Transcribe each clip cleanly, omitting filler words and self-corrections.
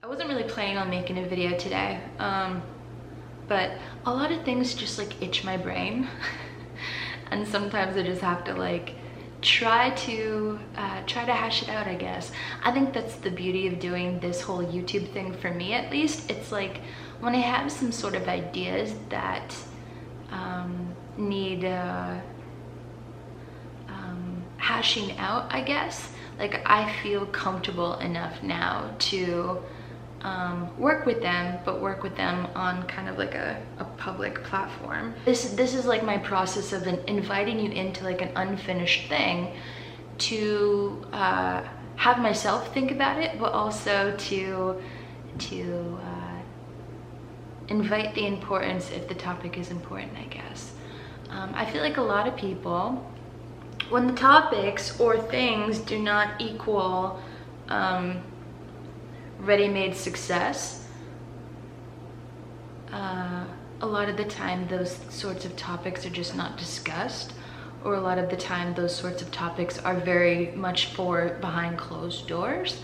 I wasn't really planning on making a video today, but a lot of things just like itch my brain. And sometimes I just have to like try to hash it out, I guess. I think that's the beauty of doing this whole YouTube thing, for me at least. It's like when I have some sort of ideas that need hashing out, I guess. Like I feel comfortable enough now to work with them, but work with them on kind of like a public platform. This is like my process of inviting you into like an unfinished thing to have myself think about it, but also to invite the importance if the topic is important, I guess. I feel like a lot of people, when the topics or things do not equal ready-made success, a lot of the time those sorts of topics are just not discussed, or a lot of the time those sorts of topics are very much for behind closed doors,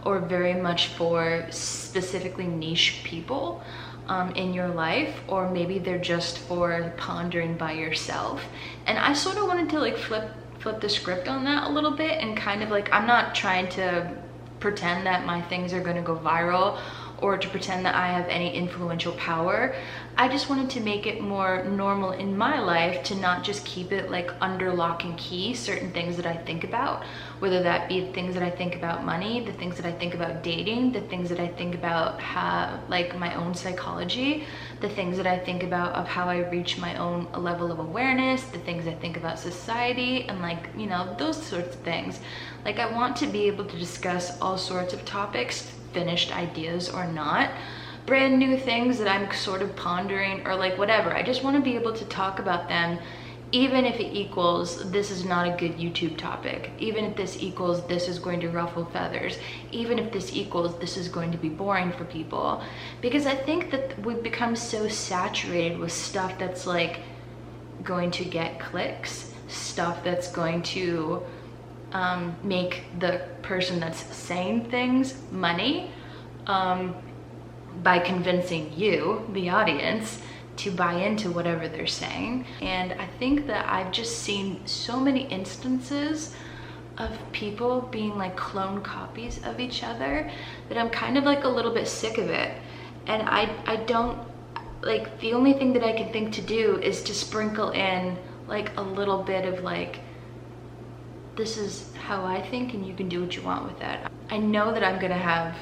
or very much for specifically niche people in your life, or maybe they're just for pondering by yourself. And I sort of wanted to like flip the script on that a little bit, and kind of like, I'm not trying to pretend that my things are going to go viral or to pretend that I have any influential power. I just wanted to make it more normal in my life to not just keep it like under lock and key, certain things that I think about, whether that be things that I think about money, the things that I think about dating, the things that I think about like my own psychology, the things that I think about of how I reach my own level of awareness, the things I think about society, and like, you know, those sorts of things. Like I want to be able to discuss all sorts of topics, finished ideas or not, brand new things that I'm sort of pondering, or like whatever. I just want to be able to talk about them, even if it equals this is not a good YouTube topic, even if this equals this is going to ruffle feathers, even if this equals this is going to be boring for people. Because I think that we've become so saturated with stuff that's like going to get clicks, stuff that's going to make the person that's saying things money by convincing you, the audience, to buy into whatever they're saying. And I think that I've just seen so many instances of people being like clone copies of each other that I'm kind of like a little bit sick of it. And I don't like, the only thing that I can think to do is to sprinkle in like a little bit of like, this is how I think and you can do what you want with that. I know that I'm gonna have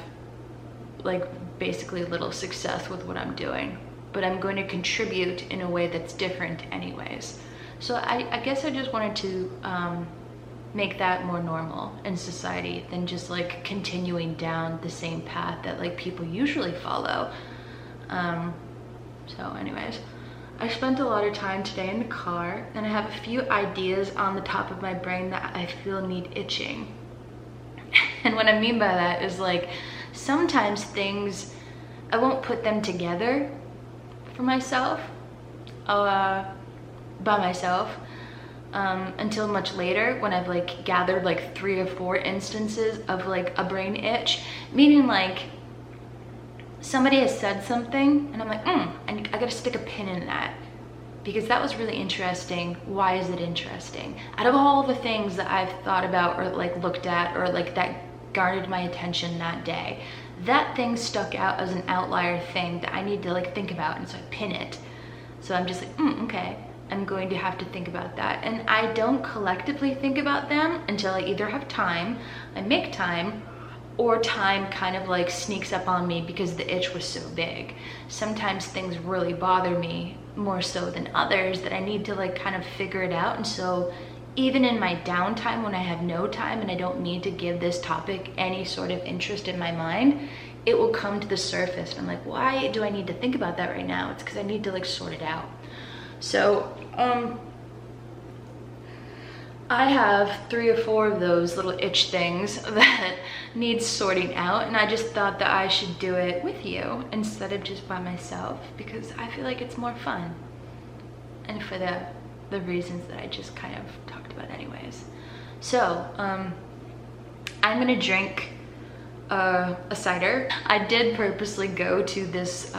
like basically little success with what I'm doing, but I'm going to contribute in a way that's different anyways. So I guess I just wanted to make that more normal in society than just like continuing down the same path that like people usually follow. So anyways, I spent a lot of time today in the car, and I have a few ideas on the top of my brain that I feel need itching. And what I mean by that is like, sometimes things, I won't put them together for myself, by myself, until much later, when I've like gathered like 3 or 4 instances of like a brain itch, meaning like somebody has said something and I'm like, I gotta stick a pin in that because that was really interesting. Why is it interesting? Out of all the things that I've thought about or like looked at or like that garnered my attention that day, that thing stuck out as an outlier thing that I need to like think about, and so I pin it. So I'm just like, okay, I'm going to have to think about that. And I don't collectively think about them until I either have time, I make time, or time kind of like sneaks up on me because the itch was so big. Sometimes things really bother me more so than others that I need to like kind of figure it out. And so even in my downtime, when I have no time and I don't need to give this topic any sort of interest in my mind, it will come to the surface. And I'm like, why do I need to think about that right now? It's because I need to like sort it out. So I have 3 or 4 of those little itch things that need sorting out, and I just thought that I should do it with you instead of just by myself, because I feel like it's more fun, and for the reasons that I just kind of talked about anyways. So I'm gonna drink a cider. I did purposely go to this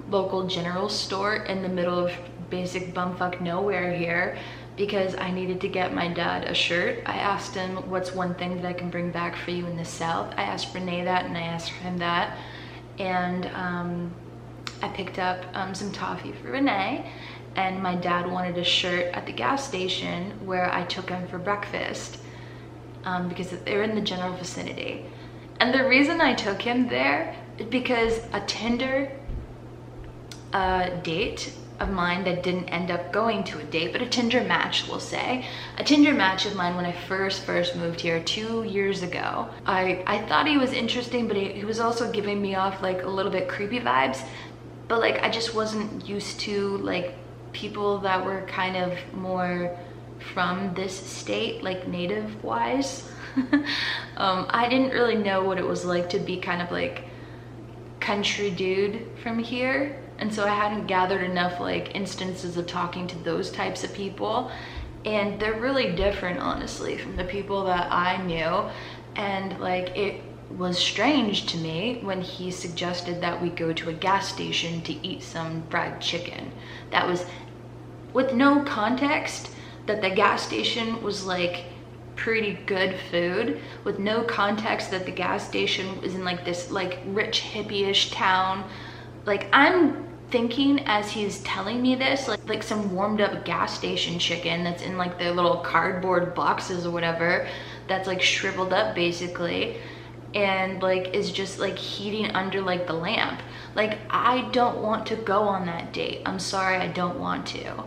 local general store in the middle of basic bumfuck nowhere here because I needed to get my dad a shirt. I asked him, what's one thing that I can bring back for you in the South? I asked Renee that and I asked him that. And I picked up some toffee for Renee, and my dad wanted a shirt at the gas station where I took him for breakfast because they're in the general vicinity. And the reason I took him there is because a Tinder date of mine that didn't end up going to a date, but a Tinder match, we'll say. A Tinder match of mine when I first moved here 2 years ago. I thought he was interesting, but he was also giving me off like a little bit creepy vibes. But like, I just wasn't used to like people that were kind of more from this state, like native wise. I didn't really know what it was like to be kind of like country dude from here. And so I hadn't gathered enough like instances of talking to those types of people. And they're really different, honestly, from the people that I knew. And like, it was strange to me when he suggested that we go to a gas station to eat some fried chicken. That was with no context that the gas station was like pretty good food, with no context that the gas station was in like this like rich hippie-ish town. Like, I'm thinking as he's telling me this, like some warmed up gas station chicken that's in like their little cardboard boxes or whatever, that's like shriveled up basically, and like is just like heating under like the lamp. Like, I don't want to go on that date. I'm sorry, I don't want to.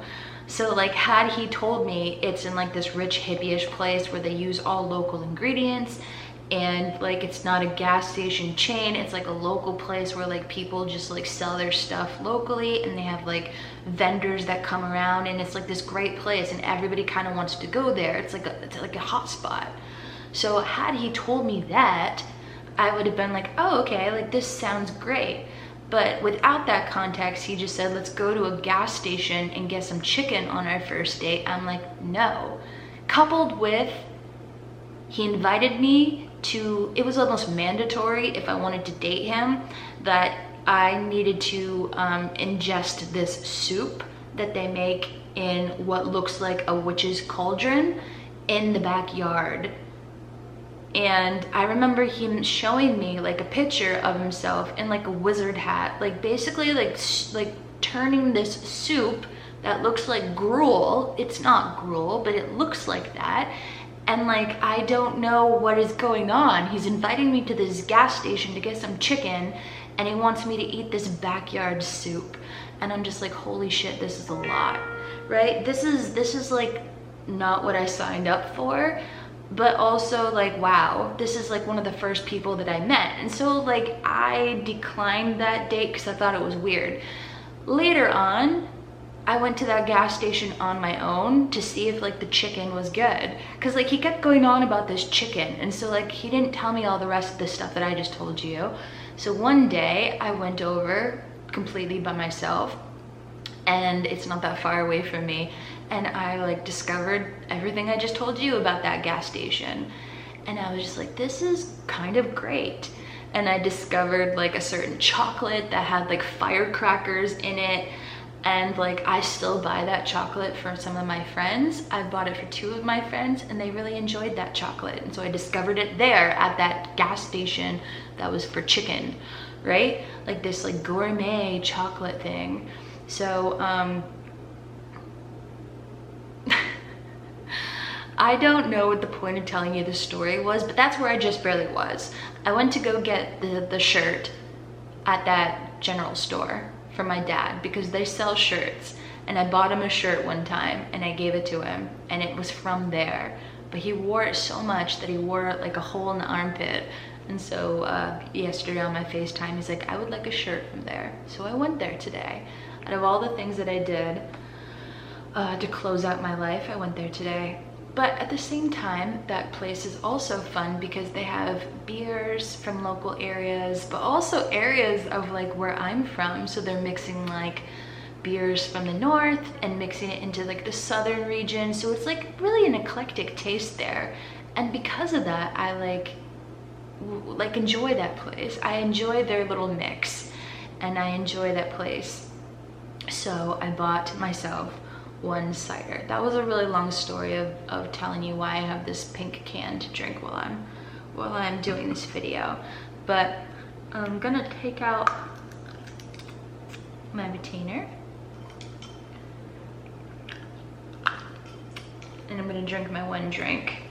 So like, had he told me it's in like this rich hippie-ish place where they use all local ingredients, and like it's not a gas station chain, it's like a local place where like people just like sell their stuff locally, and they have like vendors that come around, and it's like this great place and everybody kind of wants to go there. It's like a hot spot. So had he told me that, I would have been like, oh, okay, like this sounds great. But without that context, he just said, let's go to a gas station and get some chicken on our first date. I'm like, no. Coupled with, he invited me to, it was almost mandatory if I wanted to date him, that I needed to ingest this soup that they make in what looks like a witch's cauldron in the backyard. And I remember him showing me like a picture of himself in like a wizard hat, like basically like turning this soup that looks like gruel. It's not gruel, but it looks like that. And like, I don't know what is going on. He's inviting me to this gas station to get some chicken, and he wants me to eat this backyard soup. And I'm just like, holy shit, this is a lot, right? This is like not what I signed up for. But also like, wow, this is like one of the first people that I met. And so like, I declined that date because I thought it was weird. Later on, I went to that gas station on my own to see if like the chicken was good. Cause like, he kept going on about this chicken. And so like, he didn't tell me all the rest of the stuff that I just told you. So one day I went over completely by myself, and it's not that far away from me. And I like discovered everything I just told you about that gas station. And I was just like, this is kind of great. And I discovered like a certain chocolate that had like firecrackers in it. And like, I still buy that chocolate for some of my friends. I bought it for 2 of my friends, and they really enjoyed that chocolate. And so I discovered it there at that gas station that was for chicken, right? Like this like gourmet chocolate thing. So, I don't know what the point of telling you this story was, but that's where I just barely was. I went to go get the shirt at that general store for my dad because they sell shirts, and I bought him a shirt one time and I gave it to him, and it was from there. But he wore it so much that he wore like a hole in the armpit. And so yesterday on my FaceTime, he's like, I would like a shirt from there. So I went there today. Out of all the things that I did to close out my life, I went there today. But at the same time, that place is also fun because they have beers from local areas, but also areas of like where I'm from. So they're mixing like beers from the north and mixing it into like the southern region. So it's like really an eclectic taste there. And because of that, I like like enjoy that place. I enjoy their little mix and I enjoy that place. So I bought myself one cider. That was a really long story of telling you why I have this pink can to drink while I'm doing this video. But I'm gonna take out my retainer and I'm gonna drink my one drink.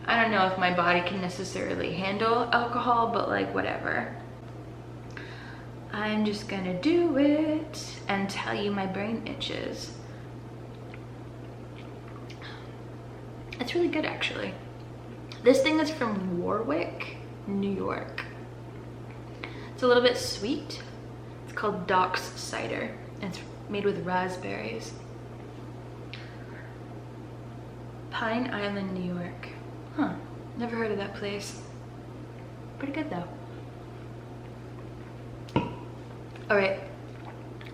I don't know if my body can necessarily handle alcohol, but like whatever. I'm just gonna do it and tell you my brain itches. It's really good actually. This thing is from Warwick, New York. It's a little bit sweet. It's called Doc's Cider. It's made with raspberries. Pine Island, New York. Huh, never heard of that place. Pretty good though. All right,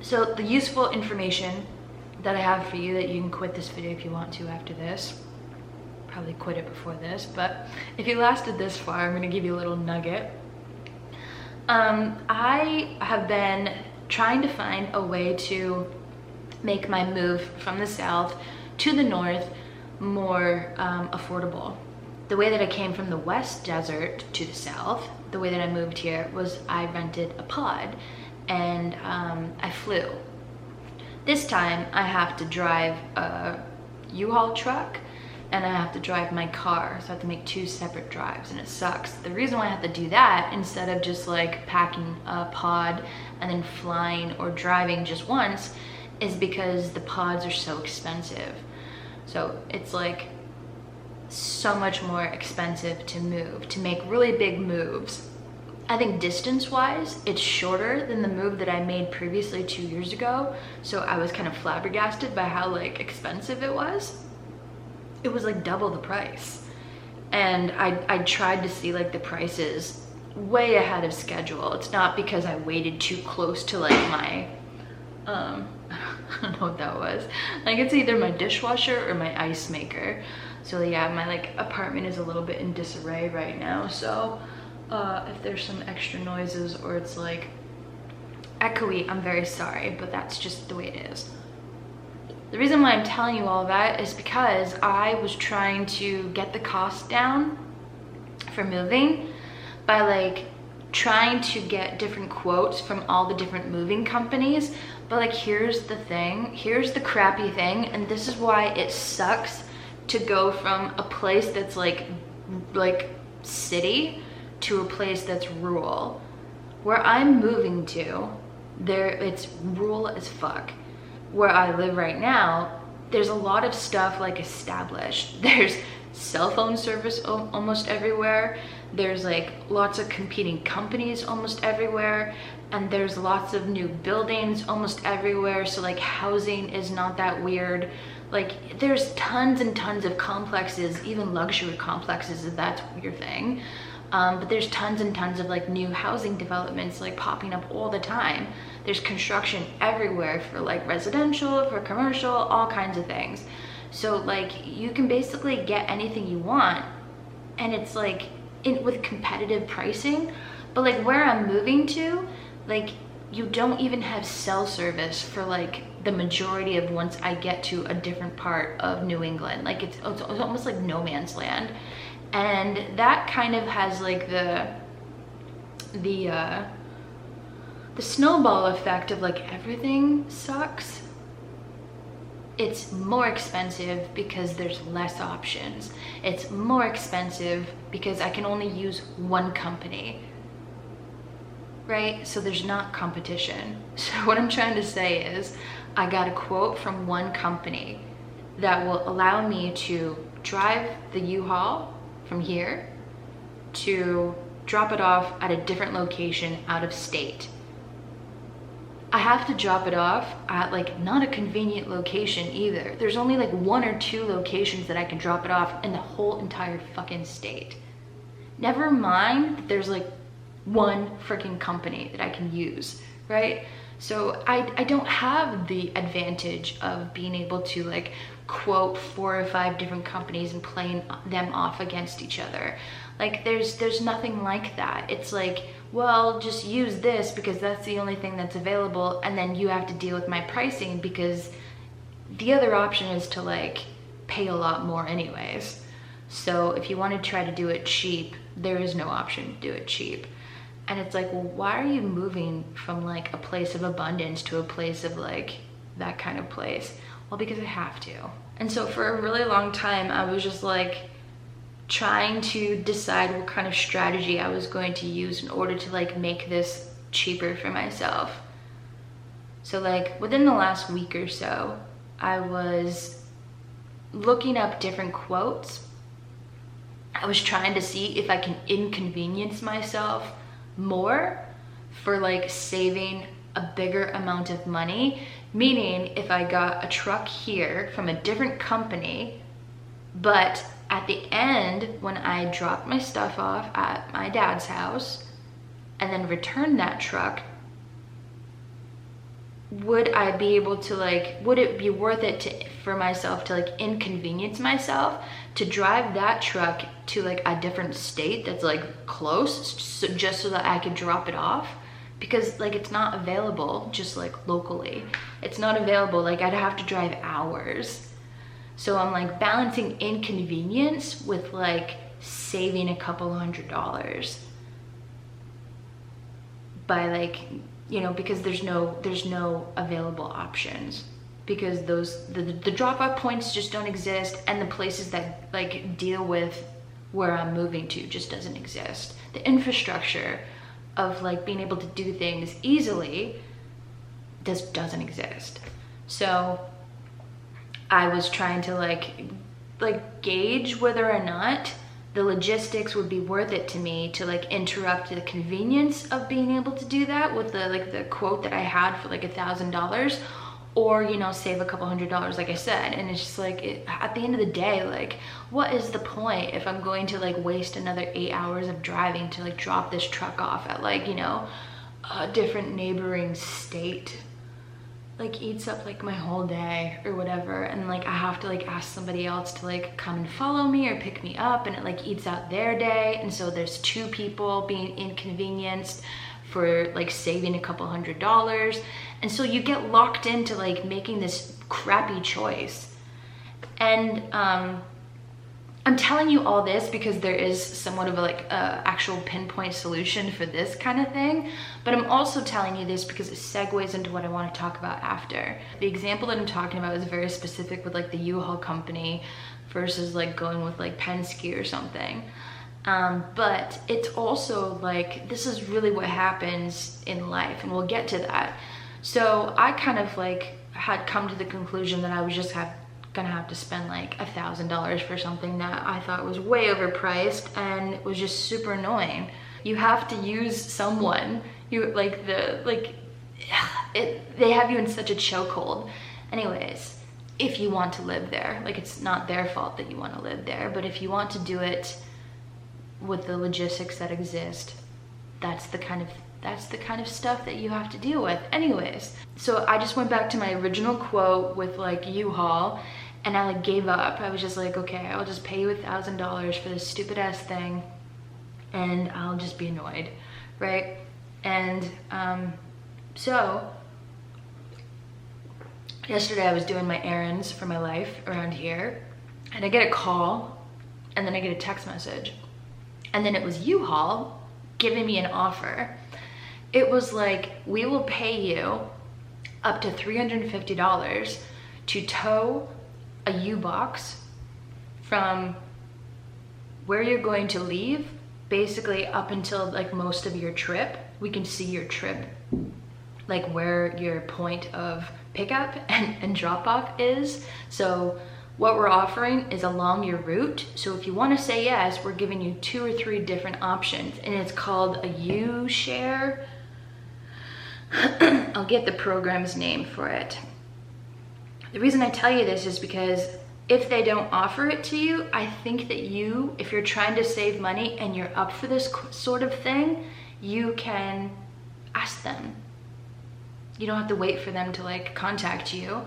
so the useful information that I have for you, that you can quit this video if you want to after this. Probably quit it before this, but if you lasted this far, I'm gonna give you a little nugget. I have been trying to find a way to make my move from the south to the north more affordable. The way that I came from the West Desert to the south, the way that I moved here was I rented a pod and I flew. This time I have to drive a U-Haul truck and I have to drive my car, so I have to make two separate drives and it sucks. The reason why I have to do that instead of just like packing a pod and then flying or driving just once is because the pods are so expensive. So it's like so much more expensive to move, to make really big moves. I think distance-wise, it's shorter than the move that I made previously 2 years ago. So I was kind of flabbergasted by how like expensive it was. It was like double the price. And I tried to see like the prices way ahead of schedule. It's not because I waited too close to like my, I don't know what that was. Like it's either my dishwasher or my ice maker. So yeah, my like apartment is a little bit in disarray right now. So if there's some extra noises or it's like echoey, I'm very sorry, but that's just the way it is. The reason why I'm telling you all that is because I was trying to get the cost down for moving by like trying to get different quotes from all the different moving companies. But like here's the thing, here's the crappy thing, and this is why it sucks to go from a place that's like city to a place that's rural. Where I'm moving to, it's rural as fuck. Where I live right now, there's a lot of stuff like established. There's cell phone service almost everywhere. There's like lots of competing companies almost everywhere. And there's lots of new buildings almost everywhere. So like housing is not that weird. Like there's tons and tons of complexes, even luxury complexes if that's your thing. But there's tons and tons of like new housing developments like popping up all the time. There's construction everywhere for like residential, for commercial, all kinds of things. So like you can basically get anything you want, and it's like with competitive pricing. But like where I'm moving to, like you don't even have cell service for like the majority of once I get to a different part of New England. Like it's almost like no man's land. And that kind of has like the snowball effect of like everything sucks. It's more expensive because there's less options. It's more expensive because I can only use one company, right? So there's not competition. So what I'm trying to say is I got a quote from one company that will allow me to drive the U-Haul from here to drop it off at a different location out of state. I have to drop it off at like not a convenient location either. There's only like 1 or 2 locations that I can drop it off in the whole entire fucking state. Never mind that there's like one freaking company that I can use, right? So I don't have the advantage of being able to like quote 4 or 5 different companies and playing them off against each other. Like there's nothing like that. It's like, well, just use this because that's the only thing that's available, and then you have to deal with my pricing because the other option is to like pay a lot more anyways. So if you want to try to do it cheap, there is no option to do it cheap. And it's like, well, why are you moving from like a place of abundance to a place of like that kind of place? Well, because I have to. And so for a really long time, I was just like trying to decide what kind of strategy I was going to use in order to like make this cheaper for myself. So like within the last week or so, I was looking up different quotes. I was trying to see if I can inconvenience myself more for like saving a bigger amount of money. Meaning if I got a truck here from a different company, but at the end, when I dropped my stuff off at my dad's house and then returned that truck, would I be able to like, would it be worth it for myself to like inconvenience myself to drive that truck to like a different state that's like close, so just so that I could drop it off? Because like it's not available just like locally. It's not available, like I'd have to drive hours. So I'm like balancing inconvenience with like saving a couple $100 by like, you know, because there's no available options, because the drop-off points just don't exist, and the places that like deal with where I'm moving to just doesn't exist. The infrastructure of like being able to do things easily doesn't exist. So I was trying to like gauge whether or not the logistics would be worth it to me to like interrupt the convenience of being able to do that with the quote that I had for like $1,000, or, you know, save a couple $100 like I said. And it's just like, at the end of the day, like what is the point if I'm going to like waste another 8 hours of driving to like drop this truck off at like, you know, a different neighboring state? Like eats up like my whole day or whatever, and like I have to like ask somebody else to like come and follow me or pick me up, and it like eats out their day. And so there's two people being inconvenienced for like saving a couple $100. And so you get locked into like making this crappy choice. And I'm telling you all this because there is somewhat of a like actual pinpoint solution for this kind of thing, but I'm also telling you this because it segues into what I want to talk about after. The example that I'm talking about is very specific with like the U-Haul company versus like going with like Penske or something. But it's also like, this is really what happens in life, and we'll get to that. So I kind of like had come to the conclusion that I was just gonna have to spend like $1,000 for something that I thought was way overpriced, and it was just super annoying. You have to use someone, they have you in such a chokehold. Anyways, if you want to live there, like it's not their fault that you want to live there, but if you want to do it with the logistics that exist, that's the kind of stuff that you have to deal with. Anyways, so I just went back to my original quote with like U-Haul, and I like gave up. I was just like, okay, I'll just pay you $1,000 for this stupid ass thing, and I'll just be annoyed, right? And so yesterday I was doing my errands for my life around here, and I get a call, and then I get a text message, and then it was U-Haul giving me an offer. It was like, we will pay you up to $350 to tow a U-Box from where you're going to leave, basically up until like most of your trip. We can see your trip, like where your point of pickup and drop off is. So what we're offering is along your route. So if you want to say yes, we're giving you 2 or 3 different options, and it's called a U-Share. I'll get the program's name for it. The reason I tell you this is because if they don't offer it to you, I think that you, if you're trying to save money and you're up for this sort of thing, you can ask them. You don't have to wait for them to like contact you.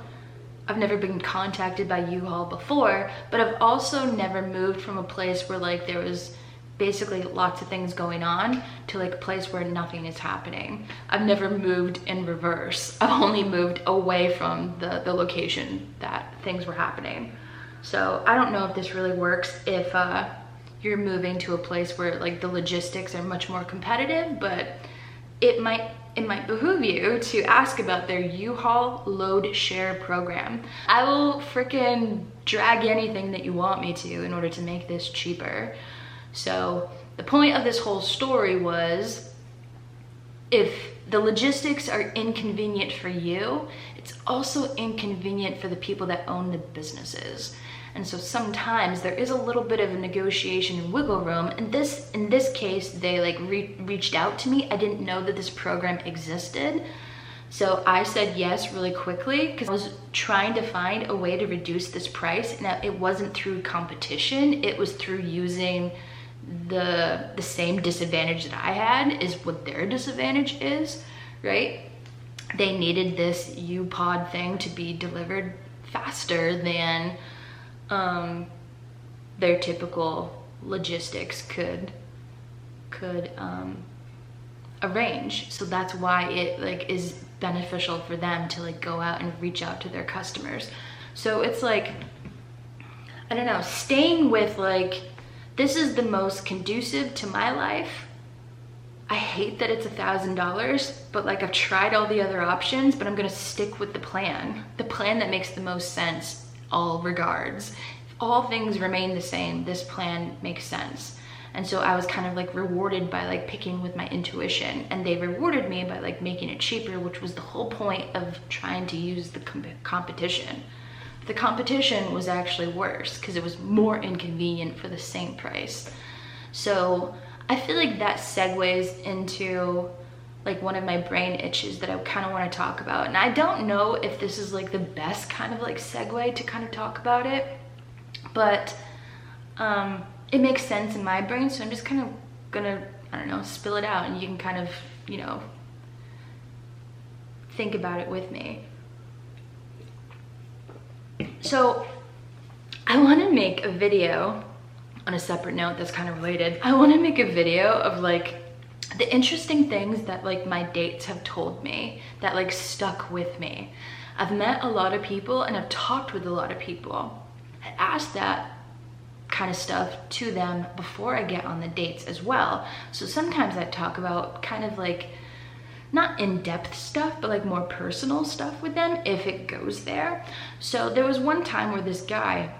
I've never been contacted by U-Haul before, but I've also never moved from a place where like there was basically lots of things going on to like a place where nothing is happening. I've never moved in reverse. I've only moved away from the location that things were happening. So I don't know if this really works if you're moving to a place where like the logistics are much more competitive, but it might behoove you to ask about their U-Haul load share program. I will freaking drag anything that you want me to in order to make this cheaper. So the point of this whole story was, if the logistics are inconvenient for you, it's also inconvenient for the people that own the businesses. And so sometimes there is a little bit of a negotiation and wiggle room. And in this case, they like reached out to me. I didn't know that this program existed. So I said yes really quickly because I was trying to find a way to reduce this price. Now, it wasn't through competition. It was through using the same disadvantage that I had is what their disadvantage is, right? They needed this U-Pod thing to be delivered faster than their typical logistics could arrange. So that's why it like is beneficial for them to like go out and reach out to their customers. So it's like, I don't know, staying with like, this is the most conducive to my life. I hate that it's $1,000, but like I've tried all the other options, but I'm gonna stick with the plan that makes the most sense all regards. If all things remain the same, this plan makes sense. And so I was kind of like rewarded by like picking with my intuition, and they rewarded me by like making it cheaper, which was the whole point of trying to use the competition. The competition was actually worse because it was more inconvenient for the same price. So I feel like that segues into like one of my brain itches that I kind of want to talk about. And I don't know if this is like the best kind of like segue to kind of talk about it, but it makes sense in my brain. So I'm just kind of gonna, I don't know, spill it out, and you can kind of, you know, think about it with me. So I want to make a video on a separate note that's kind of related. I want to make a video of like the interesting things that like my dates have told me that like stuck with me. I've met a lot of people and I've talked with a lot of people. I asked that kind of stuff to them before I get on the dates as well. So sometimes I talk about kind of like not in-depth stuff, but like more personal stuff with them if it goes there. So there was one time where this guy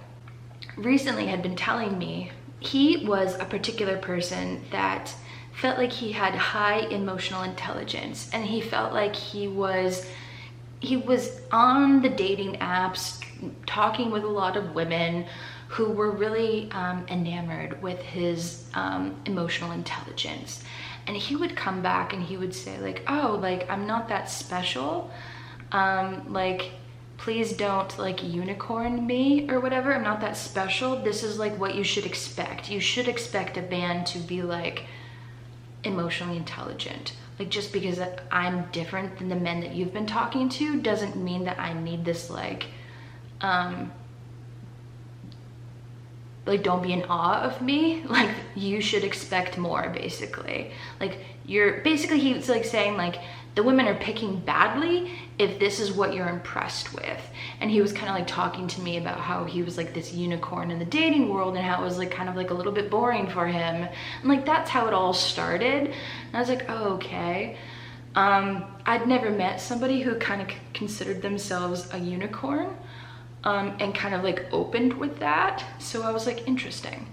recently had been telling me he was a particular person that felt like he had high emotional intelligence, and he felt like he was on the dating apps talking with a lot of women who were really enamored with his emotional intelligence. And he would come back and he would say like, oh, like I'm not that special, like please don't like unicorn me or whatever, I'm not that special. This is like what you should expect. You should expect a man to be like emotionally intelligent. Like just because I'm different than the men that you've been talking to doesn't mean that I need this like don't be in awe of me. Like you should expect more, basically. Like he's like saying like the women are picking badly if this is what you're impressed with. And he was kind of like talking to me about how he was like this unicorn in the dating world and how it was like kind of like a little bit boring for him. And like that's how it all started. And I was like, oh, okay. I'd never met somebody who kind of considered themselves a unicorn. And kind of like opened with that. So I was like, interesting.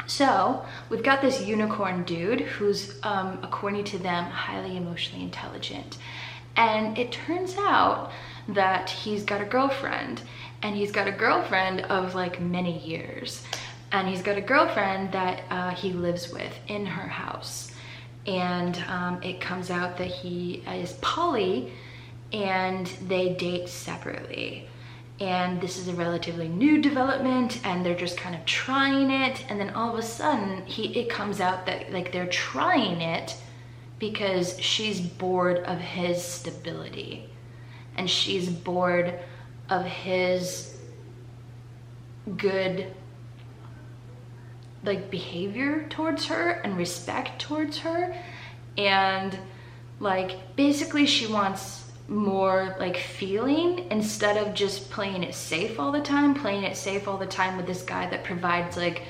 So we've got this unicorn dude who's, according to them, highly emotionally intelligent. And it turns out that he's got a girlfriend, and he's got a girlfriend of like many years. And he's got a girlfriend that he lives with in her house. And it comes out that he is poly and they date separately. And this is a relatively new development, and they're just kind of trying it. And then all of a sudden it comes out that like they're trying it because she's bored of his stability, and she's bored of his good like behavior towards her and respect towards her. And like basically she wants more like feeling instead of just playing it safe all the time, with this guy that provides like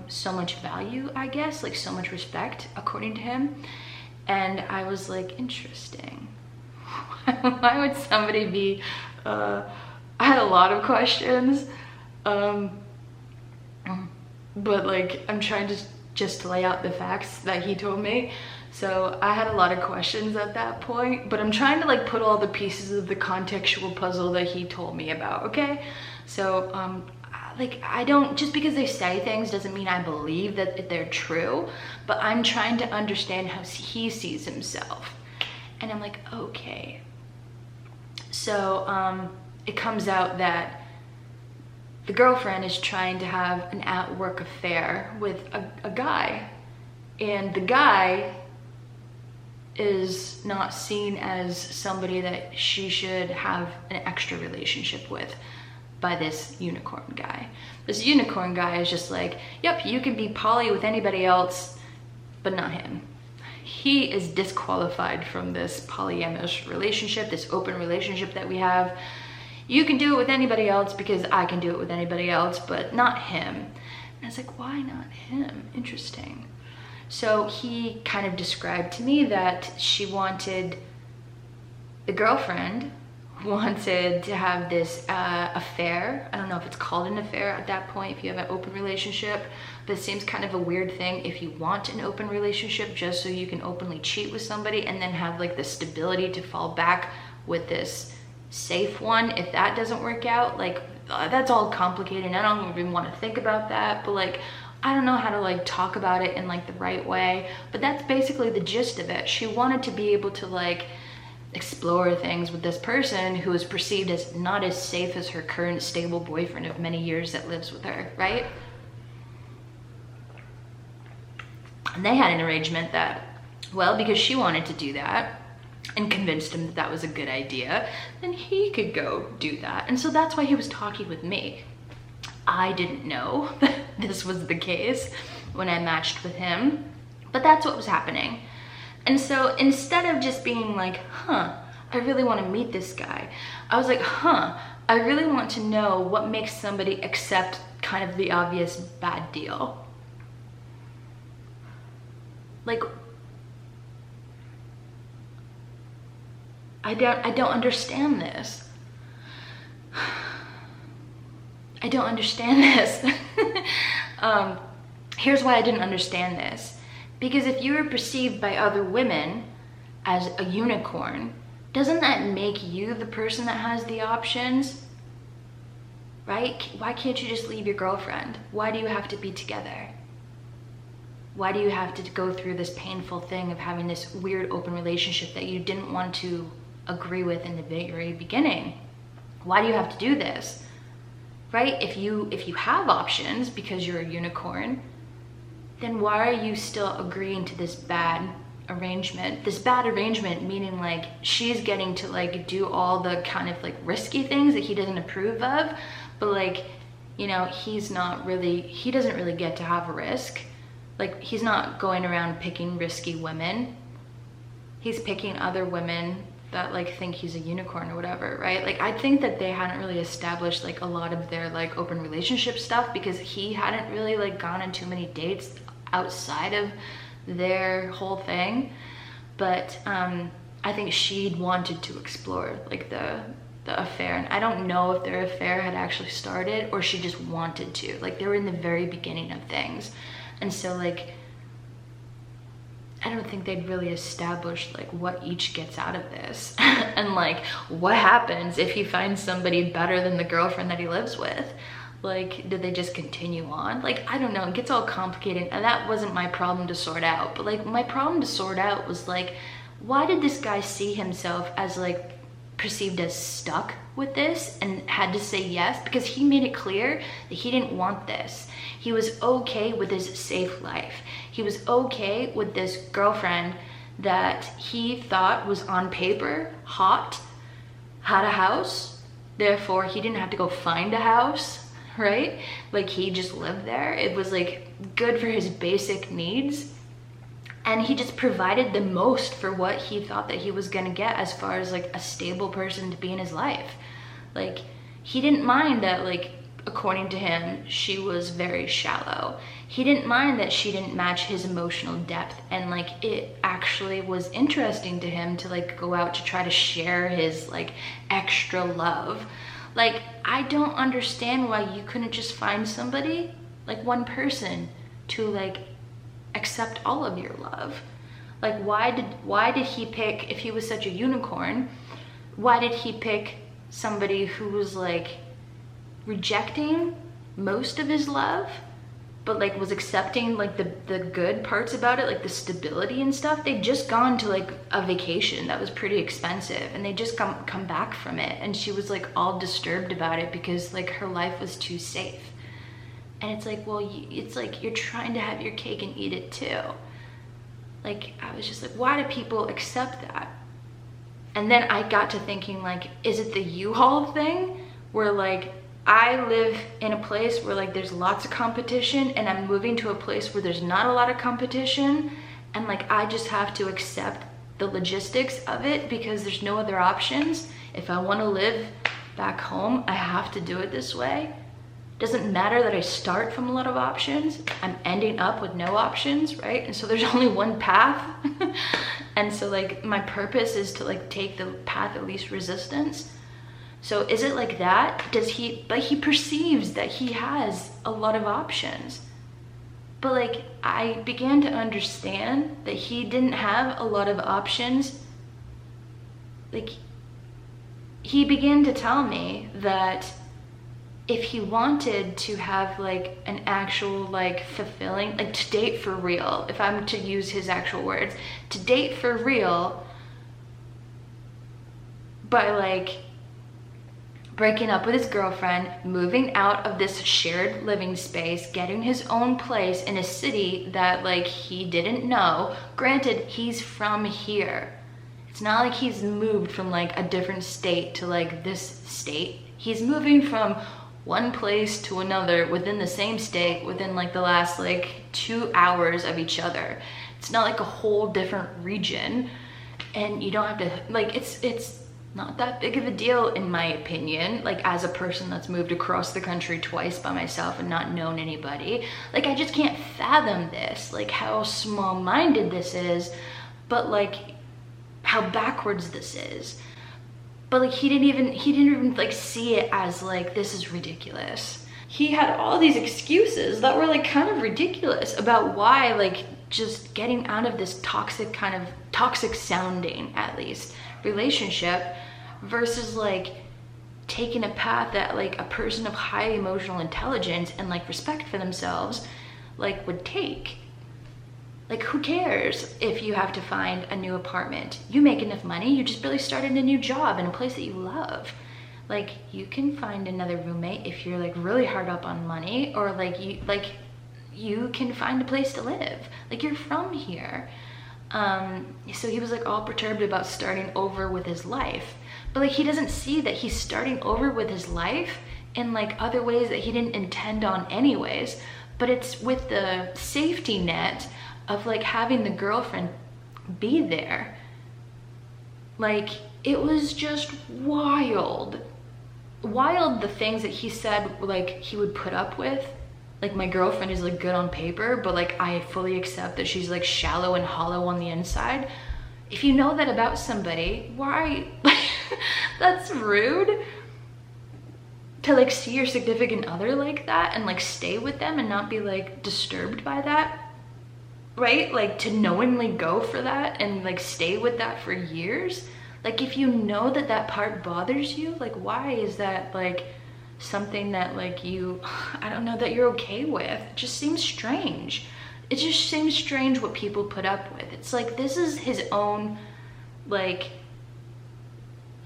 so much value, I guess, like so much respect according to him. And I was like, interesting. Why would somebody be I had a lot of questions, but like I'm trying to just lay out the facts that he told me. So I had a lot of questions at that point, but I'm trying to like put all the pieces of the contextual puzzle that he told me about, okay? So like I don't, just because they say things doesn't mean I believe that they're true, but I'm trying to understand how he sees himself. And I'm like, okay. So it comes out that the girlfriend is trying to have an at-work affair with a guy, and the guy is not seen as somebody that she should have an extra relationship with by this unicorn guy. This unicorn guy is just like, yep, you can be poly with anybody else, but not him. He is disqualified from this polyamorous relationship, this open relationship that we have. You can do it with anybody else because I can do it with anybody else, but not him. And I was like, why not him? Interesting. So he kind of described to me that the girlfriend wanted to have this affair. I don't know if it's called an affair at that point if you have an open relationship, but it seems kind of a weird thing if you want an open relationship just so you can openly cheat with somebody and then have like the stability to fall back with this safe one if that doesn't work out. Like that's all complicated and I don't even want to think about that, but like I don't know how to like talk about it in like the right way, but that's basically the gist of it. She wanted to be able to like explore things with this person who is perceived as not as safe as her current stable boyfriend of many years that lives with her, right? And they had an arrangement that, well, because she wanted to do that and convinced him that that was a good idea, then he could go do that. And so that's why he was talking with me. I didn't know that this was the case when I matched with him, but that's what was happening. And so instead of just being like, I really want to meet this guy, I was like, I really want to know what makes somebody accept kind of the obvious bad deal. Like, I don't understand this. I don't understand this. Here's why I didn't understand this. Because if you are perceived by other women as a unicorn, doesn't that make you the person that has the options? Right? Why can't you just leave your girlfriend? Why do you have to be together? Why do you have to go through this painful thing of having this weird open relationship that you didn't want to agree with in the very beginning? Why do you have to do this? Right? If you have options because you're a unicorn, then why are you still agreeing to this bad arrangement? This bad arrangement meaning like she's getting to like do all the kind of like risky things that he doesn't approve of, but like, you know, he doesn't really get to have a risk. Like he's not going around picking risky women. He's picking other women that like think he's a unicorn or whatever, right? Like I think that they hadn't really established like a lot of their like open relationship stuff because he hadn't really like gone on too many dates outside of their whole thing. But I think she'd wanted to explore like the affair, and I don't know if their affair had actually started or she just wanted to. Like they were in the very beginning of things, and so like I don't think they'd really established like what each gets out of this and like what happens if he finds somebody better than the girlfriend that he lives with. Like, did they just continue on? Like, I don't know, it gets all complicated, and that wasn't my problem to sort out. But like, my problem to sort out was like, why did this guy see himself as like perceived as stuck with this and had to say yes? Because he made it clear that he didn't want this. He was okay with his safe life. He was okay with this girlfriend that he thought was on paper hot, had a house, therefore he didn't have to go find a house. right? Like he just lived there. It was like good for his basic needs. And he just provided the most for what he thought that he was gonna get as far as like a stable person to be in his life. Like he didn't mind that, like, according to him, she was very shallow. He didn't mind that she didn't match his emotional depth, and like it actually was interesting to him to like go out to try to share his like extra love. Like I don't understand why you couldn't just find somebody, like one person, to like accept all of your love. Like why did he pick, if he was such a unicorn, why did he pick somebody who was like rejecting most of his love but like was accepting like the good parts about it, like the stability and stuff? They'd just gone to like a vacation that was pretty expensive, and they just come back from it, and she was like all disturbed about it because like her life was too safe. And it's like, well, it's like you're trying to have your cake and eat it too. Like I was just like, why do people accept that? And then I got to thinking, like, is it the U-Haul thing where like I live in a place where like there's lots of competition, and I'm moving to a place where there's not a lot of competition, and like I just have to accept the logistics of it because there's no other options. If I want to live back home, I have to do it this way. Doesn't matter that I start from a lot of options, I'm ending up with no options, right? And so there's only one path. And so like my purpose is to like take the path of least resistance. So is it like that? But he perceives that he has a lot of options. But like I began to understand that he didn't have a lot of options. Like he began to tell me that if he wanted to have like an actual like fulfilling, like to date for real, if I'm to use his actual words, to date for real by like breaking up with his girlfriend, moving out of this shared living space, getting his own place in a city that like he didn't know. Granted, he's from here. It's not like he's moved from like a different state to like this state. He's moving from one place to another within the same state within like the last like 2 hours of each other. It's not like a whole different region, and you don't have to like, it's not that big of a deal in my opinion. Like as a person that's moved across the country twice by myself and not known anybody, like I just can't fathom this, like how small-minded this is, but like how backwards this is. But like he didn't even like see it as like, this is ridiculous. He had all these excuses that were like kind of ridiculous about why like just getting out of this toxic sounding, at least, relationship versus like taking a path that like a person of high emotional intelligence and like respect for themselves like would take. Like who cares if you have to find a new apartment? You make enough money, you just barely started a new job in a place that you love. Like you can find another roommate if you're like really hard up on money, or like you can find a place to live. Like you're from here. So he was like all perturbed about starting over with his life. But like he doesn't see that he's starting over with his life in like other ways that he didn't intend on anyways. But it's with the safety net of like having the girlfriend be there. Like it was just wild the things that he said like he would put up with. Like my girlfriend is like good on paper, but like I fully accept that she's like shallow and hollow on the inside. If you know that about somebody, why? That's rude to like see your significant other like that and like stay with them and not be like disturbed by that. Right? Like to knowingly go for that and like stay with that for years. Like if you know that that part bothers you, like why is that like something that like you, I don't know, that you're okay with? It just seems strange. It just seems strange what people put up with. It's like this is his own, like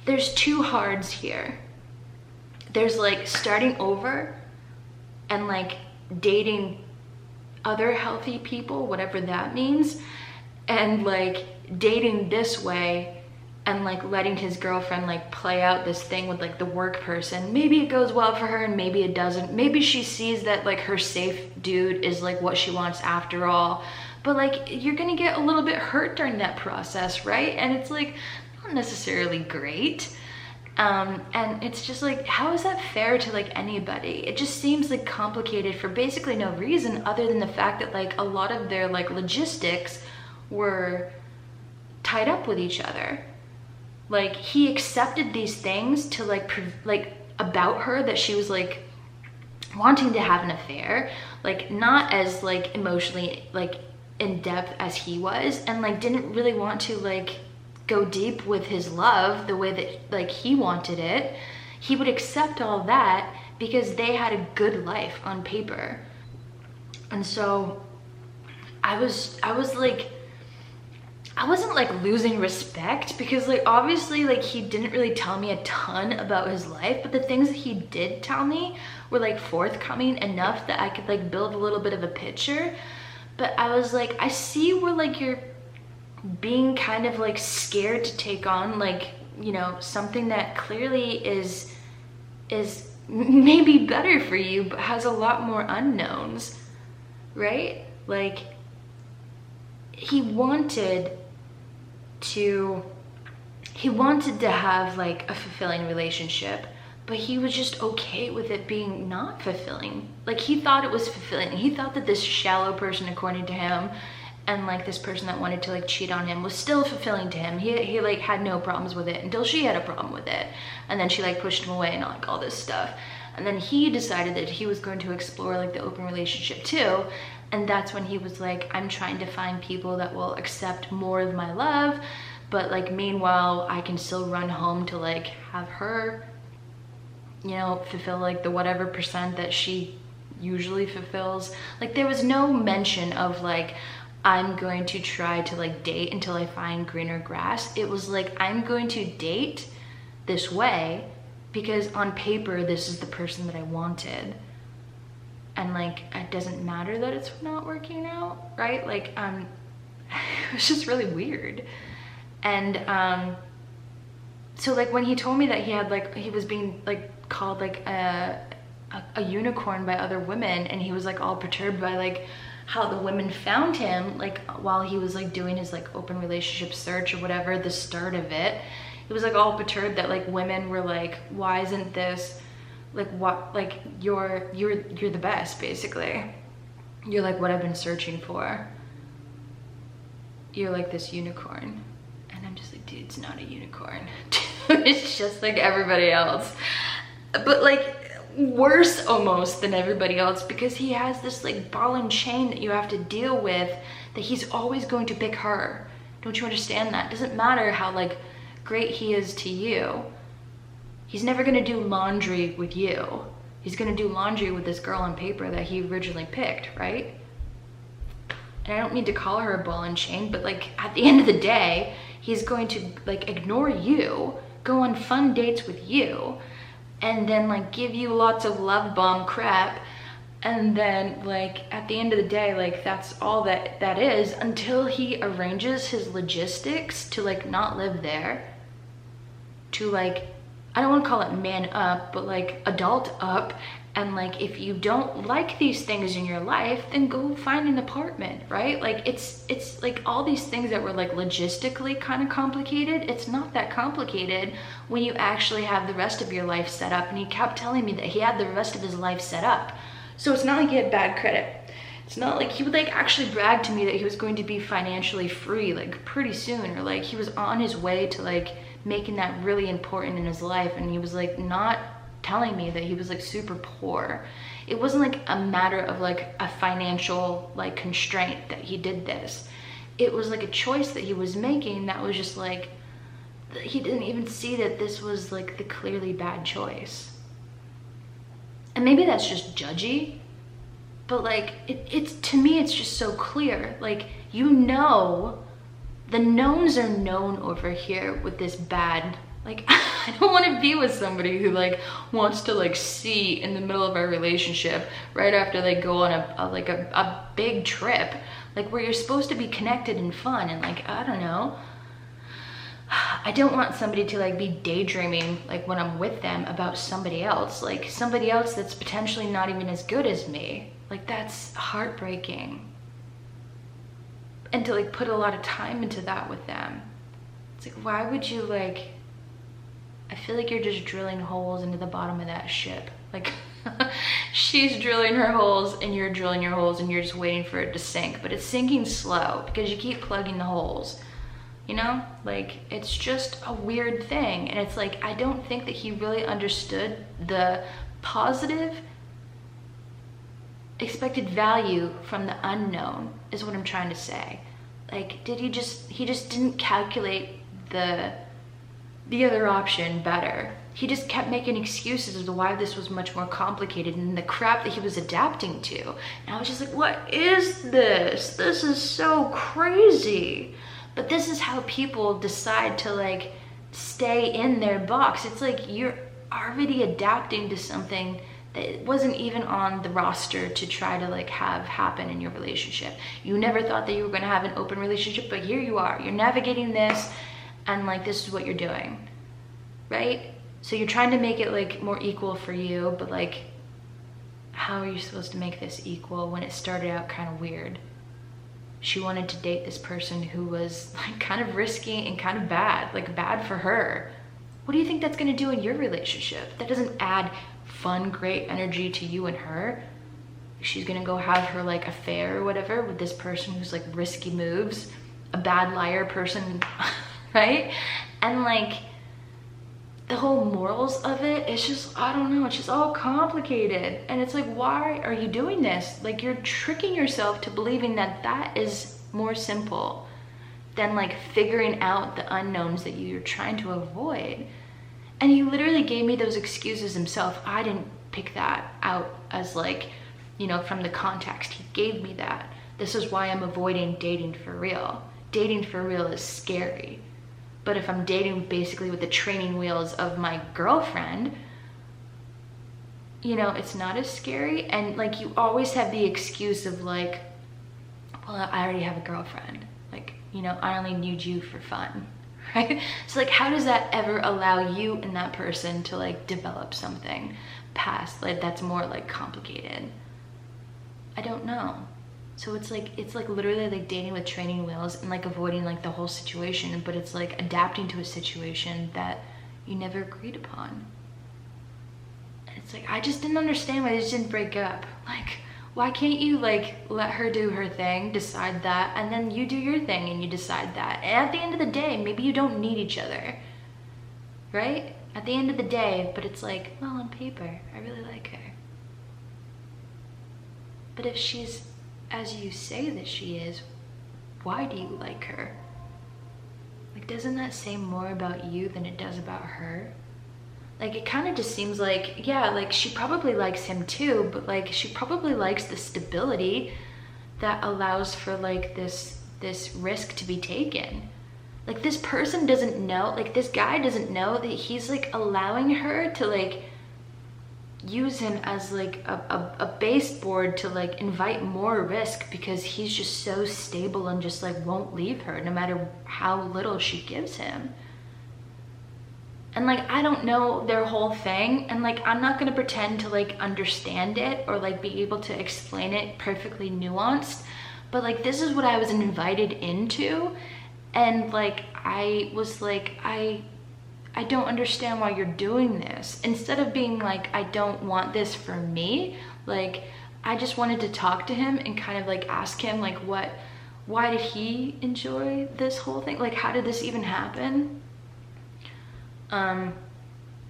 there's two hards here. There's like starting over and like dating other healthy people, whatever that means, and like dating this way and like letting his girlfriend like play out this thing with like the work person. Maybe it goes well for her and maybe it doesn't. Maybe she sees that like her safe dude is like what she wants after all. But like you're gonna get a little bit hurt during that process, right? And it's like not necessarily great. And it's just like, how is that fair to like anybody? It just seems like complicated for basically no reason other than the fact that like a lot of their like logistics were tied up with each other. Like he accepted these things to like about her, that she was like wanting to have an affair, like not as like emotionally like in depth as he was, and like didn't really want to like go deep with his love the way that like he wanted it. He would accept all that because they had a good life on paper. And so I wasn't like losing respect, because like obviously like he didn't really tell me a ton about his life, but the things that he did tell me were like forthcoming enough that I could like build a little bit of a picture. But I was like, I see where like you're being kind of like scared to take on like, you know, something that clearly is maybe better for you but has a lot more unknowns, right? Like he wanted to have like a fulfilling relationship, but he was just okay with it being not fulfilling. Like he thought it was fulfilling. He thought that this shallow person, according to him, and like this person that wanted to like cheat on him was still fulfilling to him. He like had no problems with it until she had a problem with it. And then she like pushed him away and like all this stuff. And then he decided that he was going to explore like the open relationship too. And that's when he was like, I'm trying to find people that will accept more of my love, but like meanwhile I can still run home to like have her, you know, fulfill like the whatever percent that she usually fulfills. Like there was no mention of like, I'm going to try to like date until I find greener grass. It was like, I'm going to date this way because on paper this is the person that I wanted. And like, it doesn't matter that it's not working out, right? Like, it's just really weird. And so like when he told me that he had like, he was being like called like a unicorn by other women, and he was like all perturbed by like how the women found him, like while he was like doing his like open relationship search or whatever, the start of it, he was like all perturbed that like women were like, why isn't this like, what, like you're the best, basically. You're like what I've been searching for. You're like this unicorn. And I'm just like, dude, it's not a unicorn. It's just like everybody else. But like worse almost than everybody else, because he has this like ball and chain that you have to deal with, that he's always going to pick her. Don't you understand that? It doesn't matter how like great he is to you. He's never gonna do laundry with you. He's gonna do laundry with this girl on paper that he originally picked, right? And I don't mean to call her a ball and chain, but like at the end of the day, he's going to like ignore you, go on fun dates with you, and then like give you lots of love bomb crap, and then like at the end of the day, like that's all that is, until he arranges his logistics to like not live there, to like, I don't want to call it man up, but like adult up. And like, if you don't like these things in your life, then go find an apartment, right? Like it's like all these things that were like logistically kind of complicated. It's not that complicated when you actually have the rest of your life set up. And he kept telling me that he had the rest of his life set up. So it's not like he had bad credit. It's not like he would like actually brag to me that he was going to be financially free like pretty soon, or like he was on his way to like making that really important in his life. And he was like not telling me that he was like super poor. It wasn't like a matter of like a financial like constraint that he did this. It was like a choice that he was making that was just like, he didn't even see that this was like the clearly bad choice. And maybe that's just judgy, but like it's to me it's just so clear. Like, you know, the knowns are known over here with this bad. Like, I don't want to be with somebody who like wants to like see in the middle of our relationship right after they go on a big trip, like where you're supposed to be connected and fun and like, I don't know. I don't want somebody to like be daydreaming like when I'm with them about somebody else, like somebody else that's potentially not even as good as me. Like that's heartbreaking. And to like put a lot of time into that with them. It's like, why would you like, I feel like you're just drilling holes into the bottom of that ship. Like she's drilling her holes and you're drilling your holes and you're just waiting for it to sink, but it's sinking slow because you keep plugging the holes. You know, like it's just a weird thing. And it's like, I don't think that he really understood the positive expected value from the unknown is what I'm trying to say. Like, he just didn't calculate the other option better. He just kept making excuses as to why this was much more complicated and the crap that he was adapting to. And I was just like, what is this? This is so crazy. But this is how people decide to like stay in their box. It's like you're already adapting to something that wasn't even on the roster to try to like have happen in your relationship. You never thought that you were going to have an open relationship, but here you are. You're navigating this and like this is what you're doing, right? So you're trying to make it like more equal for you, but like how are you supposed to make this equal when it started out kind of weird? She wanted to date this person who was like kind of risky and kind of bad, like bad for her. What do you think that's going to do in your relationship? That doesn't add fun, great energy to you and her. She's going to go have her like affair or whatever with this person who's like risky moves, a bad liar person, right? And like the whole morals of it, it's just, I don't know, it's just all complicated. And it's like, why are you doing this? Like you're tricking yourself to believing that that is more simple than like figuring out the unknowns that you're trying to avoid. And he literally gave me those excuses himself. I didn't pick that out as like, you know, from the context. He gave me that. This is why I'm avoiding dating for real. Dating for real is scary. But if I'm dating basically with the training wheels of my girlfriend, you know, it's not as scary. And like you always have the excuse of like, well, I already have a girlfriend. Like, you know, I only need you for fun, right? So like, how does that ever allow you and that person to like develop something past, like that's more like complicated? I don't know. So it's like literally like dating with training wheels and like avoiding like the whole situation, but it's like adapting to a situation that you never agreed upon. And it's like, I just didn't understand why they just didn't break up. Like, why can't you like let her do her thing, decide that, and then you do your thing and you decide that. And at the end of the day, maybe you don't need each other, right? At the end of the day, but it's like, well, on paper, I really like her. But if she's as you say that she is, why do you like her? Like, doesn't that say more about you than it does about her? Like, it kind of just seems like, yeah, like she probably likes him too, but like she probably likes the stability that allows for like this risk to be taken. Like this person doesn't know, like this guy doesn't know that he's like allowing her to like use him as like a baseboard to like invite more risk because he's just so stable and just like won't leave her no matter how little she gives him. And like, I don't know their whole thing, and like I'm not gonna pretend to like understand it or like be able to explain it perfectly nuanced, but like this is what I was invited into, and like I was like, I don't understand why you're doing this. Instead of being like, I don't want this for me, like I just wanted to talk to him and kind of like ask him like why did he enjoy this whole thing? Like, how did this even happen?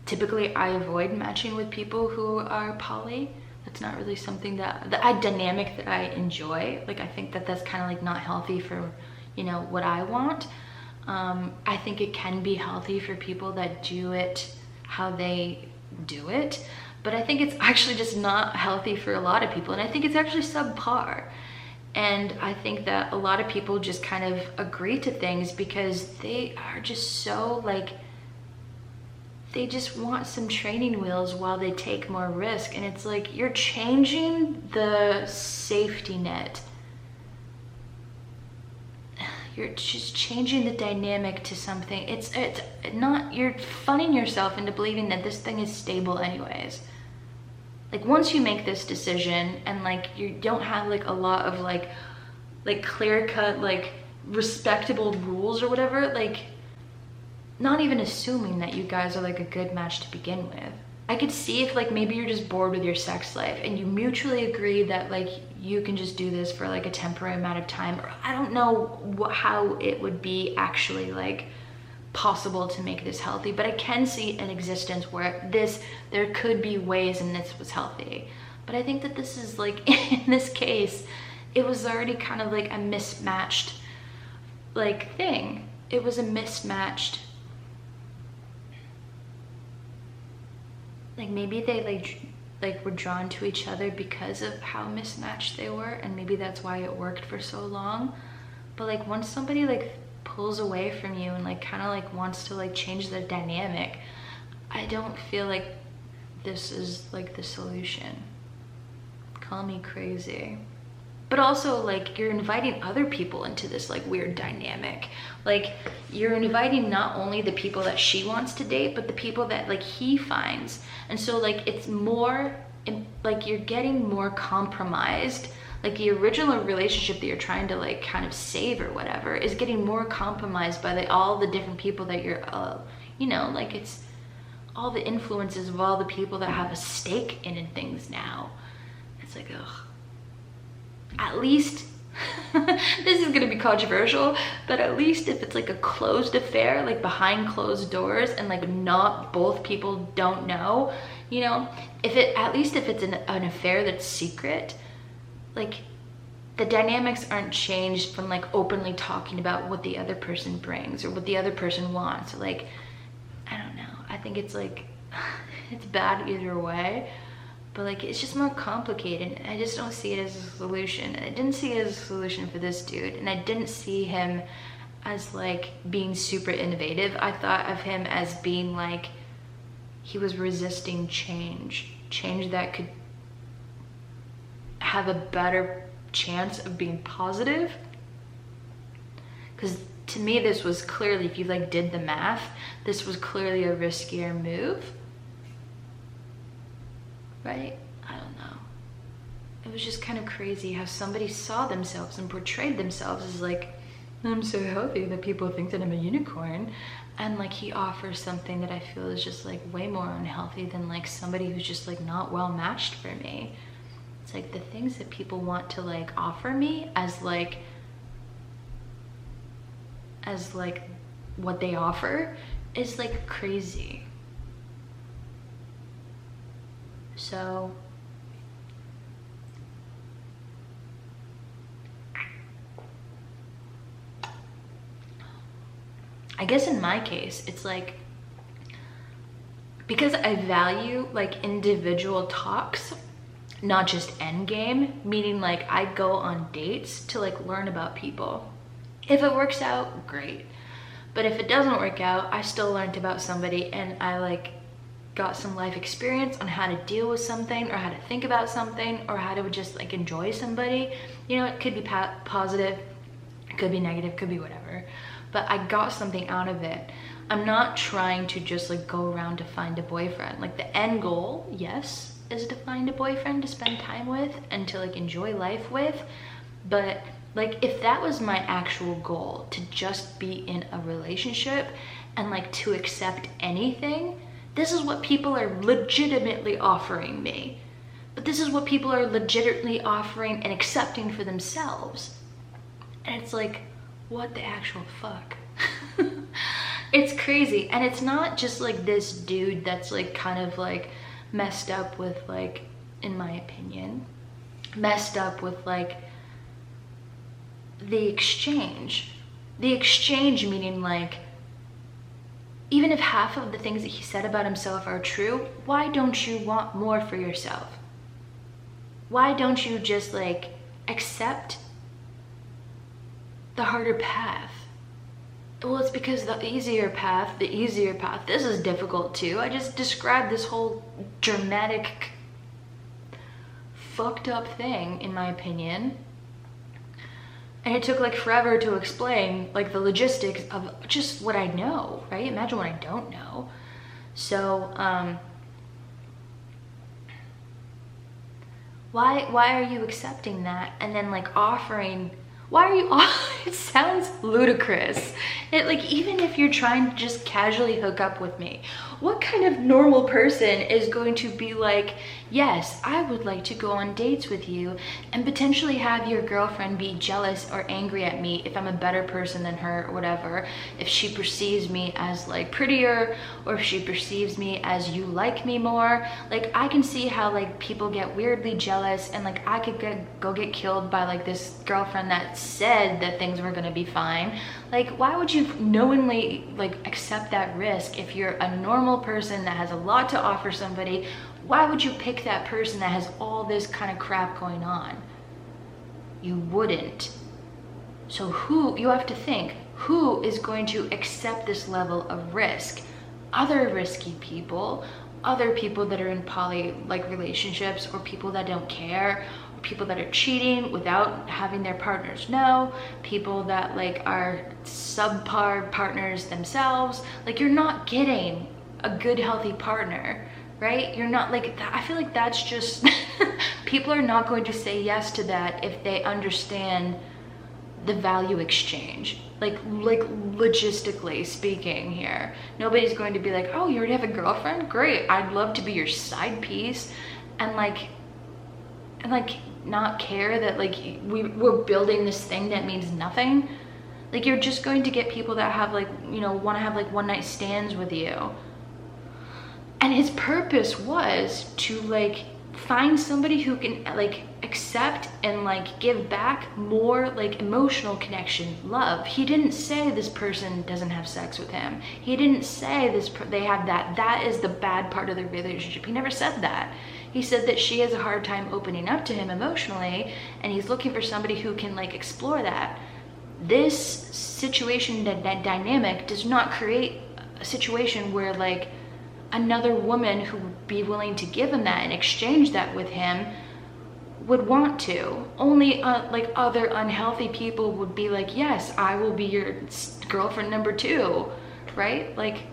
Typically I avoid matching with people who are poly. That's not really something that the dynamic that I enjoy. Like, I think that that's kind of like not healthy for, you know, what I want. I think it can be healthy for people that do it how they do it, but I think it's actually just not healthy for a lot of people, and I think it's actually subpar. And I think that a lot of people just kind of agree to things because they are just so like, they just want some training wheels while they take more risk. And it's like, you're changing the safety net. you're just changing the dynamic to something. It's not, you're funning yourself into believing that this thing is stable anyways. Like once you make this decision and like you don't have like a lot of like clear cut, like respectable rules or whatever, like not even assuming that you guys are like a good match to begin with. I could see if like maybe you're just bored with your sex life and you mutually agree that like you can just do this for like a temporary amount of time, or I don't know how it would be actually like possible to make this healthy, but I can see an existence where there could be ways and this was healthy. But I think that this is like, in this case, it was already kind of like a mismatched like thing. It was a mismatched, like maybe they like were drawn to each other because of how mismatched they were, and maybe that's why it worked for so long. But like once somebody like pulls away from you and like kind of like wants to like change the dynamic, I don't feel like this is like the solution. Call me crazy. But also like you're inviting other people into this like weird dynamic. Like you're inviting not only the people that she wants to date, but the people that like he finds. And so like it's more like you're getting more compromised. Like the original relationship that you're trying to like kind of save or whatever is getting more compromised by all the different people that you're you know, like it's all the influences of all the people that have a stake in things now. It's like, ugh. At least, this is gonna be controversial, but at least if it's like a closed affair, like behind closed doors, and like not both people don't know, you know, at least if it's an affair that's secret, like the dynamics aren't changed from like openly talking about what the other person brings or what the other person wants. Like, I don't know, I think it's like, it's bad either way. But like, it's just more complicated. I just don't see it as a solution. I didn't see it as a solution for this dude. And I didn't see him as like being super innovative. I thought of him as being like, he was resisting change that could have a better chance of being positive. Because to me, this was clearly, if you like did the math, this was clearly a riskier move. Right? I don't know. It was just kind of crazy how somebody saw themselves and portrayed themselves as like, I'm so healthy that people think that I'm a unicorn. And like he offers something that I feel is just like way more unhealthy than like somebody who's just like not well matched for me. It's like the things that people want to like offer me as like what they offer is like crazy. So I guess in my case, it's like, because I value like individual talks, not just end game, meaning like I go on dates to like learn about people. If it works out, great. But if it doesn't work out, I still learned about somebody and I like got some life experience on how to deal with something or how to think about something or how to just like enjoy somebody. You know, it could be positive, it could be negative, could be whatever. But I got something out of it. I'm not trying to just like go around to find a boyfriend. Like the end goal, yes, is to find a boyfriend to spend time with and to like enjoy life with. But like if that was my actual goal, to just be in a relationship and like to accept anything, this is what people are legitimately offering me. But this is what people are legitimately offering and accepting for themselves. And it's like, what the actual fuck? It's crazy. And it's not just like this dude that's like kind of like messed up with like, in my opinion, messed up with like the exchange. The exchange meaning like, even if half of the things that he said about himself are true, why don't you want more for yourself? Why don't you just like accept the harder path? Well, it's because the easier path, this is difficult too. I just described this whole dramatic, fucked up thing, in my opinion. And it took like forever to explain like the logistics of just what I know, right? Imagine what I don't know. So, why are you accepting that and then like offering, why are you, it sounds ludicrous. It like, even if you're trying to just casually hook up with me, what kind of normal person is going to be like, yes, I would like to go on dates with you, and potentially have your girlfriend be jealous or angry at me if I'm a better person than her or whatever, if she perceives me as like prettier, or if she perceives me as you like me more. Like, I can see how like people get weirdly jealous, and like I could go get killed by like this girlfriend that said that things were gonna be fine. Like, why would you knowingly like accept that risk if you're a normal person that has a lot to offer somebody? Why would you pick that person that has all this kind of crap going on? You wouldn't. So you have to think, who is going to accept this level of risk? Other risky people, other people that are in poly like relationships, or people that don't care, or people that are cheating without having their partners know, people that like are subpar partners themselves. Like, you're not getting a good healthy partner, right? You're not like, I feel like that's just people are not going to say yes to that if they understand the value exchange, like logistically speaking here. Nobody's going to be like, oh, you already have a girlfriend? Great, I'd love to be your side piece, and like not care that like we're building this thing that means nothing. Like, you're just going to get people that have like, you know, want to have like one night stands with you. And his purpose was to like find somebody who can like accept and like give back more like emotional connection, love. He didn't say this person doesn't have sex with him. He didn't say they have that is the bad part of the relationship. He never said that. He said that she has a hard time opening up to him emotionally, and he's looking for somebody who can like explore that. This situation, that dynamic does not create a situation where like another woman who would be willing to give him that and exchange that with him would want to. Only like other unhealthy people would be like, yes, I will be your girlfriend number 2, right? Like,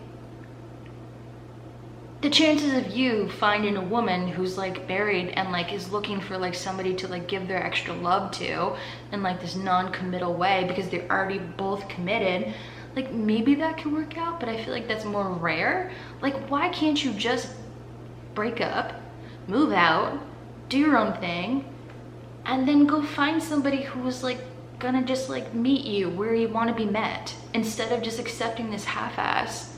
the chances of you finding a woman who's like married and like is looking for like somebody to like give their extra love to in like this non-committal way because they're already both committed, like maybe that could work out, but I feel like that's more rare. Like, why can't you just break up, move out, do your own thing, and then go find somebody who's like gonna just like meet you where you want to be met, instead of just accepting this half-ass,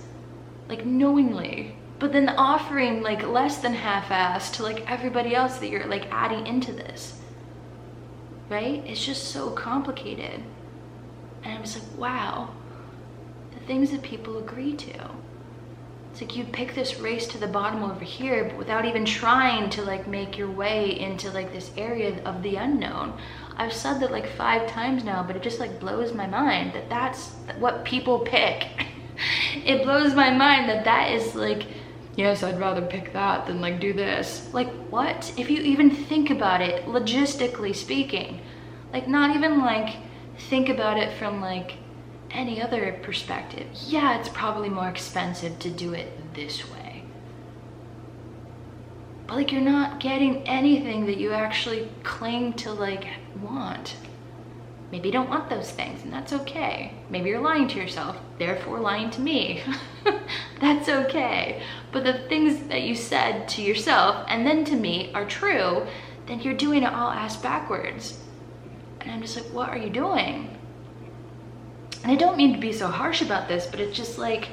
like knowingly, but then offering like less than half-ass to like everybody else that you're like adding into this, right? It's just so complicated. And I'm just like, wow, the things that people agree to. It's like you pick this race to the bottom over here, but without even trying to like make your way into like this area of the unknown. I've said that like 5 times now, but it just like blows my mind that that's what people pick. It blows my mind that that is like, yes, I'd rather pick that than like do this. Like, what? If you even think about it, logistically speaking, like not even like think about it from like any other perspective. Yeah, it's probably more expensive to do it this way, but like you're not getting anything that you actually claim to like want. Maybe you don't want those things, and that's okay. Maybe you're lying to yourself, therefore lying to me. That's okay. But the things that you said to yourself and then to me are true, then you're doing it all ass backwards. And I'm just like, what are you doing? And I don't mean to be so harsh about this, but it's just like,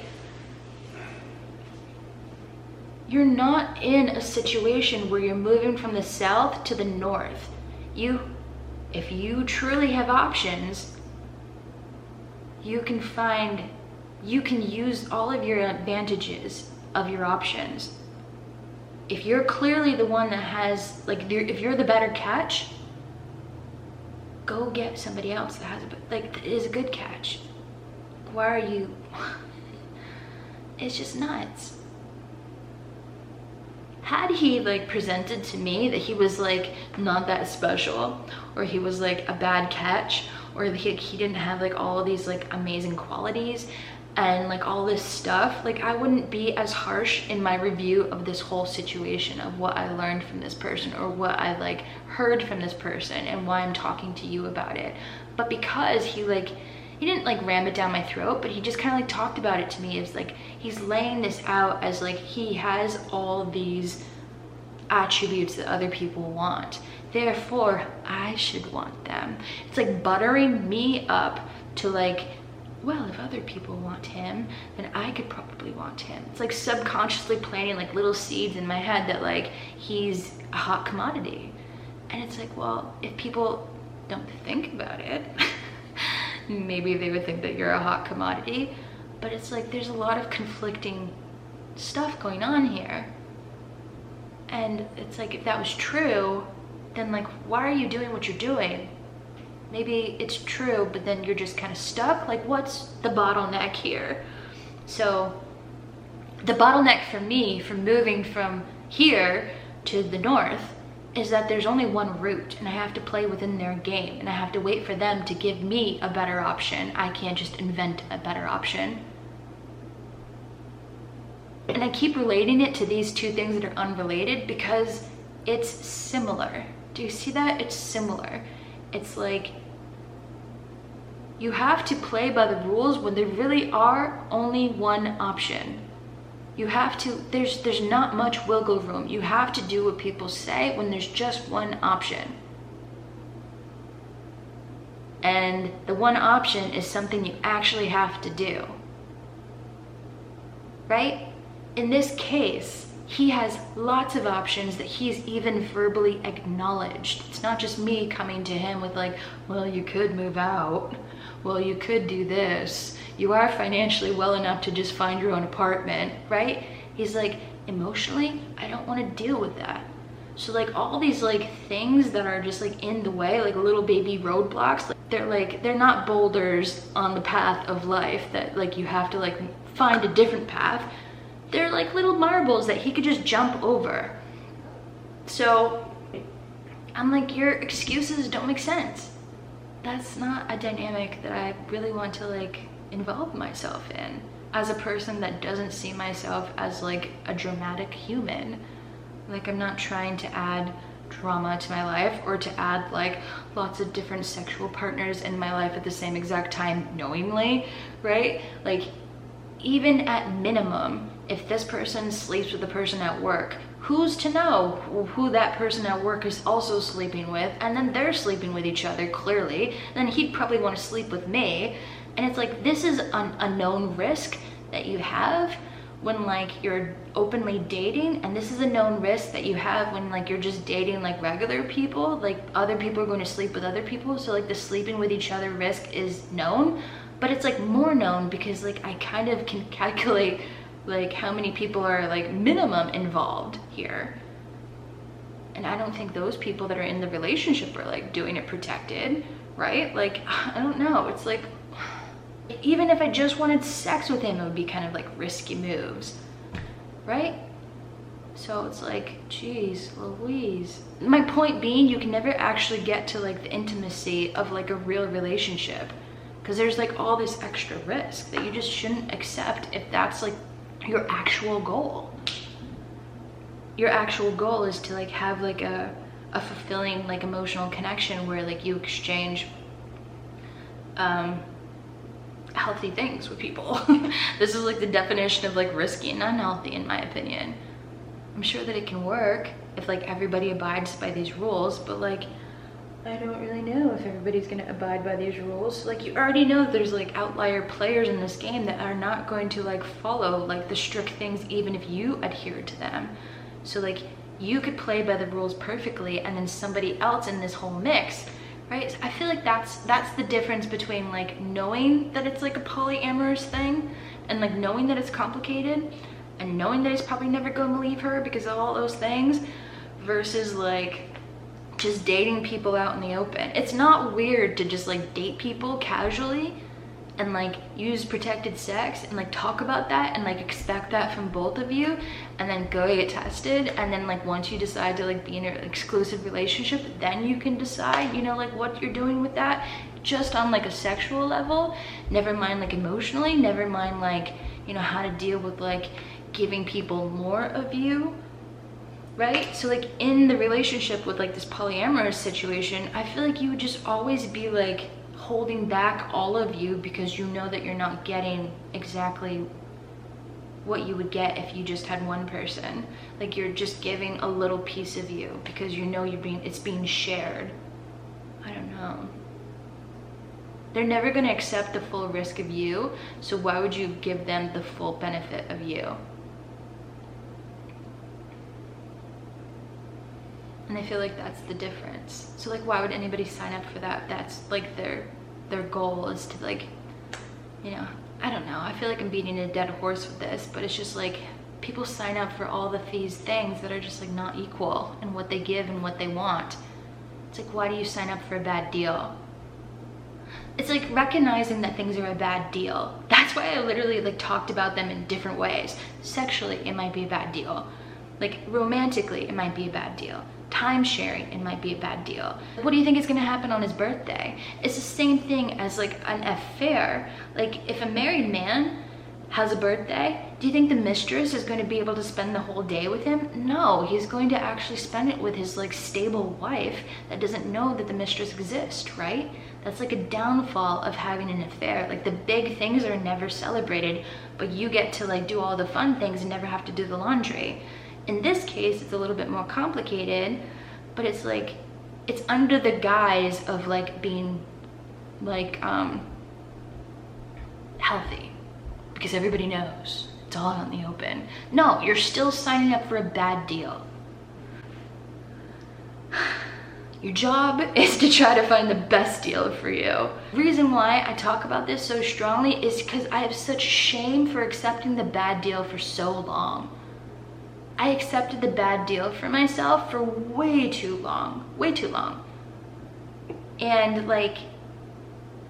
you're not in a situation where you're moving from the south to the north. If you truly have options, you can use all of your advantages of your options. If you're clearly the one that has, like, if you're the better catch, go get somebody else that has, like, is a good catch. Why are you, it's just nuts. Had he like presented to me that he was like not that special, or he was like a bad catch, or he didn't have like all of these like amazing qualities and like all this stuff, like I wouldn't be as harsh in my review of this whole situation, of what I learned from this person or what I like heard from this person and why I'm talking to you about it. But because he didn't like ram it down my throat, but he just kind of like talked about it to me. It's like he's laying this out as like he has all these attributes that other people want, therefore I should want them. It's like buttering me up to like, well, if other people want him, then I could probably want him. It's like subconsciously planting like little seeds in my head that like he's a hot commodity. And it's like, well, if people don't think about it, maybe they would think that you're a hot commodity. But it's like there's a lot of conflicting stuff going on here. And it's like, if that was true, then like, why are you doing what you're doing? Maybe it's true, but then you're just kind of stuck. Like, what's the bottleneck here? So the bottleneck for me from moving from here to the north is that there's only one route, and I have to play within their game, and I have to wait for them to give me a better option. I can't just invent a better option. And I keep relating it to these two things that are unrelated because it's similar. Do you see that? It's similar. It's like you have to play by the rules when there really are only one option. You have to, there's not much wiggle room. You have to do what people say when there's just one option. And the one option is something you actually have to do. Right? In this case, he has lots of options that he's even verbally acknowledged. It's not just me coming to him with like, well, you could move out. Well, you could do this. You are financially well enough to just find your own apartment, right? He's like, emotionally, I don't want to deal with that. So like all these like things that are just like in the way, like little baby roadblocks, they're not boulders on the path of life that like you have to like find a different path. They're like little marbles that he could just jump over. So I'm like, your excuses don't make sense. That's not a dynamic that I really want to like involve myself in as a person that doesn't see myself as like a dramatic human. Like, I'm not trying to add drama to my life or to add like lots of different sexual partners in my life at the same exact time knowingly, right? Like, even at minimum, if this person sleeps with the person at work, who's to know who that person at work is also sleeping with, and then they're sleeping with each other clearly, then he'd probably want to sleep with me. And it's like, this is a known risk that you have when like you're openly dating, and this is a known risk that you have when like you're just dating like regular people. Like, other people are going to sleep with other people, so like the sleeping with each other risk is known, but it's like more known because like I kind of can calculate like how many people are like minimum involved here. And I don't think those people that are in the relationship are like doing it protected, right? Like, I don't know. It's like, even if I just wanted sex with him, it would be kind of like risky moves, right? So it's like, geez Louise. My point being, you can never actually get to like the intimacy of like a real relationship because there's like all this extra risk that you just shouldn't accept if that's like your actual goal. Your actual goal is to like have like a fulfilling like emotional connection where like you exchange healthy things with people. This is like the definition of like risky and unhealthy, in my opinion. I'm sure that it can work if like everybody abides by these rules, but like I don't really know if everybody's gonna abide by these rules. Like, you already know there's like outlier players in this game that are not going to like follow like the strict things even if you adhere to them. So like, you could play by the rules perfectly, and then somebody else in this whole mix, right? I feel like that's the difference between like knowing that it's like a polyamorous thing and like knowing that it's complicated and knowing that he's probably never going to leave her because of all those things, versus like just dating people out in the open. It's not weird to just like date people casually and like use protected sex and like talk about that and like expect that from both of you, and then go get tested, and then like once you decide to like be in an exclusive relationship, then you can decide, you know, like what you're doing with that. just on like a sexual level, never mind like emotionally, never mind like, you know, how to deal with like giving people more of you, right? So like in the relationship with like this polyamorous situation, I feel like you would just always be like holding back all of you because you know that you're not getting exactly what you would get if you just had one person. Like you're just giving a little piece of you because you know it's being shared. I don't know. They're never going to accept the full risk of you, so why would you give them the full benefit of you? And I feel like that's the difference. So like, why would anybody sign up for that? That's like their goal is to like, you know, I don't know. I feel like I'm beating a dead horse with this, but it's just like people sign up for all of these things that are just like not equal in what they give and what they want. It's like, why do you sign up for a bad deal? It's like recognizing that things are a bad deal. That's why I literally like talked about them in different ways. Sexually, it might be a bad deal. Like romantically, it might be a bad deal. Time sharing, it might be a bad deal. What do you think is gonna happen on his birthday? It's the same thing as like an affair. Like if a married man has a birthday, do you think the mistress is going to be able to spend the whole day with him? No, he's going to actually spend it with his like stable wife that doesn't know that the mistress exists, right? That's like a downfall of having an affair. Like the big things are never celebrated, but you get to like do all the fun things and never have to do the laundry. In this case, it's a little bit more complicated, but it's like, it's under the guise of like being like healthy. Because everybody knows, it's all out in the open. No, you're still signing up for a bad deal. Your job is to try to find the best deal for you. The reason why I talk about this so strongly is because I have such shame for accepting the bad deal for so long. I accepted the bad deal for myself for way too long, way too long. And like,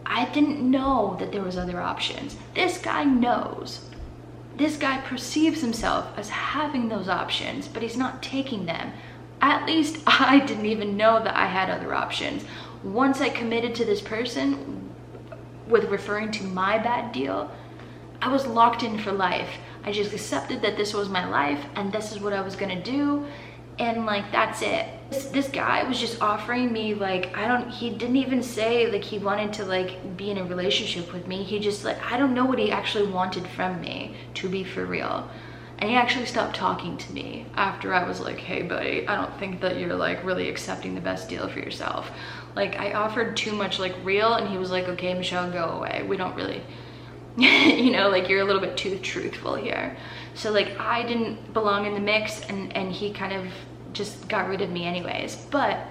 I didn't know that there was other options. This guy knows. This guy perceives himself as having those options, but he's not taking them. At least I didn't even know that I had other options. Once I committed to this person with referring to my bad deal, I was locked in for life. I just accepted that this was my life and this is what I was gonna do. And like, that's it. This guy was just offering me like, he didn't even say like he wanted to like be in a relationship with me. He just like, I don't know what he actually wanted from me, to be for real. And he actually stopped talking to me after I was like, hey buddy, I don't think that you're like really accepting the best deal for yourself. Like I offered too much like real, and he was like, okay, Michelle, go away. We don't really, you know, like you're a little bit too truthful here. So like I didn't belong in the mix, and he kind of just got rid of me anyways. But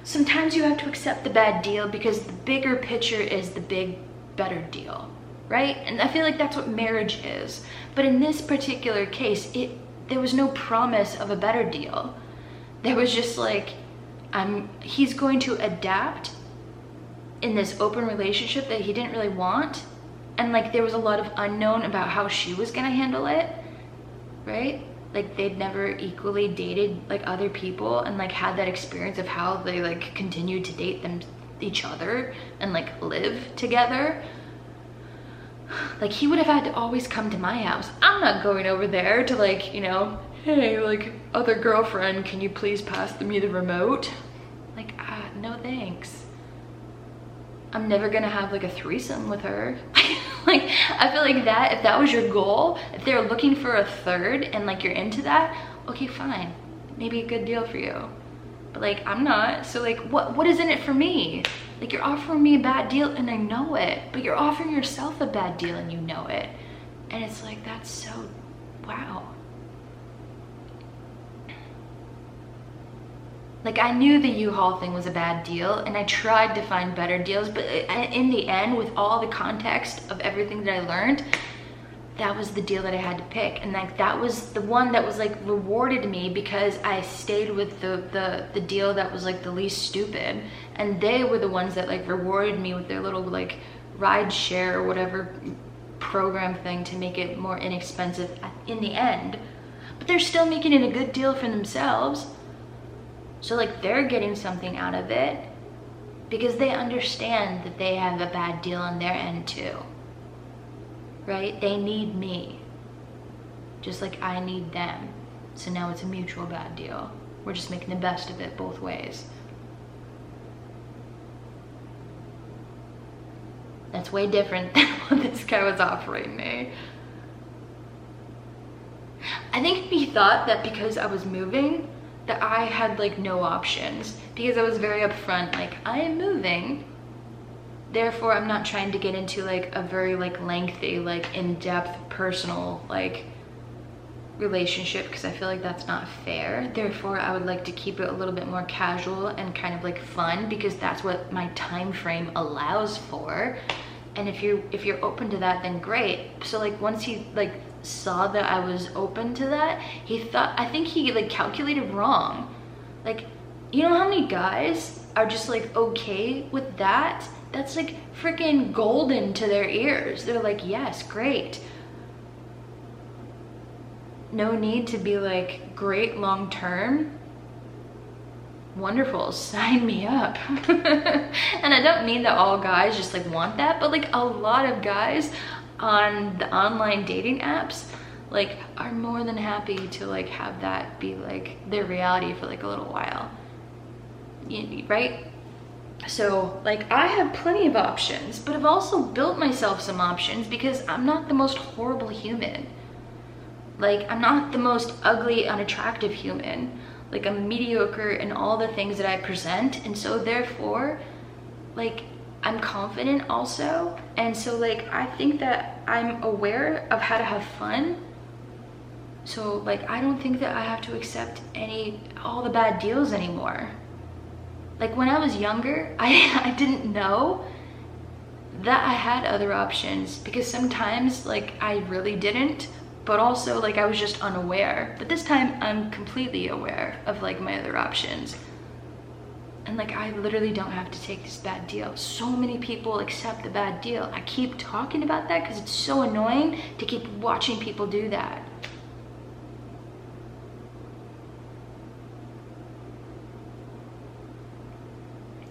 sometimes you have to accept the bad deal because the bigger picture is the big, better deal, right? And I feel like that's what marriage is. But in this particular case, there was no promise of a better deal. There was just like, he's going to adapt in this open relationship that he didn't really want. And like, there was a lot of unknown about how she was gonna handle it, right? Like they'd never equally dated like other people and like had that experience of how they like continued to date each other and like live together. Like he would have had to always come to my house. I'm not going over there to like, you know, hey, like other girlfriend, can you please pass me the remote? Like, no thanks. I'm never gonna have like a threesome with her. Like, I feel like that, if that was your goal, if they're looking for a third and like you're into that, okay, fine. Maybe a good deal for you. But like, I'm not. So like, what is in it for me? Like you're offering me a bad deal and I know it, but you're offering yourself a bad deal and you know it. And it's like, that's so, wow. Like I knew the U-Haul thing was a bad deal and I tried to find better deals, but in the end, with all the context of everything that I learned, that was the deal that I had to pick. And like that was the one that was like rewarded me because I stayed with the deal that was like the least stupid. And they were the ones that like rewarded me with their little like ride share or whatever program thing to make it more inexpensive in the end. But they're still making it a good deal for themselves. So like they're getting something out of it because they understand that they have a bad deal on their end too, right? They need me, just like I need them. So now it's a mutual bad deal. We're just making the best of it both ways. That's way different than what this guy was offering me. I think he thought that because I was moving, that I had like no options, because I was very upfront, like, I am moving, therefore I'm not trying to get into like a very like lengthy, like in-depth personal like relationship, because I feel like that's not fair. Therefore I would like to keep it a little bit more casual and kind of like fun, because that's what my time frame allows for. And if you're open to that, then great. So like once he like saw that I was open to that, I think he like calculated wrong. Like, you know how many guys are just like okay with that? That's like freaking golden to their ears. They're like, yes, great. No need to be like, great long term. Wonderful, sign me up. And I don't mean that all guys just like want that, but like a lot of guys on the online dating apps like are more than happy to like have that be like their reality for like a little while, right? So like I have plenty of options, but I've also built myself some options, because I'm not the most horrible human. Like, I'm not the most ugly, unattractive human. Like, I'm mediocre in all the things that I present, and so therefore like I'm confident also. And so like I think that I'm aware of how to have fun. So like I don't think that I have to accept all the bad deals anymore. Like when I was younger, I didn't know that I had other options, because sometimes like I really didn't, but also like I was just unaware. But this time I'm completely aware of like my other options. And like I literally don't have to take this bad deal. So many people accept the bad deal. I keep talking about that because it's so annoying to keep watching people do that.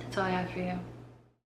That's all I have for you.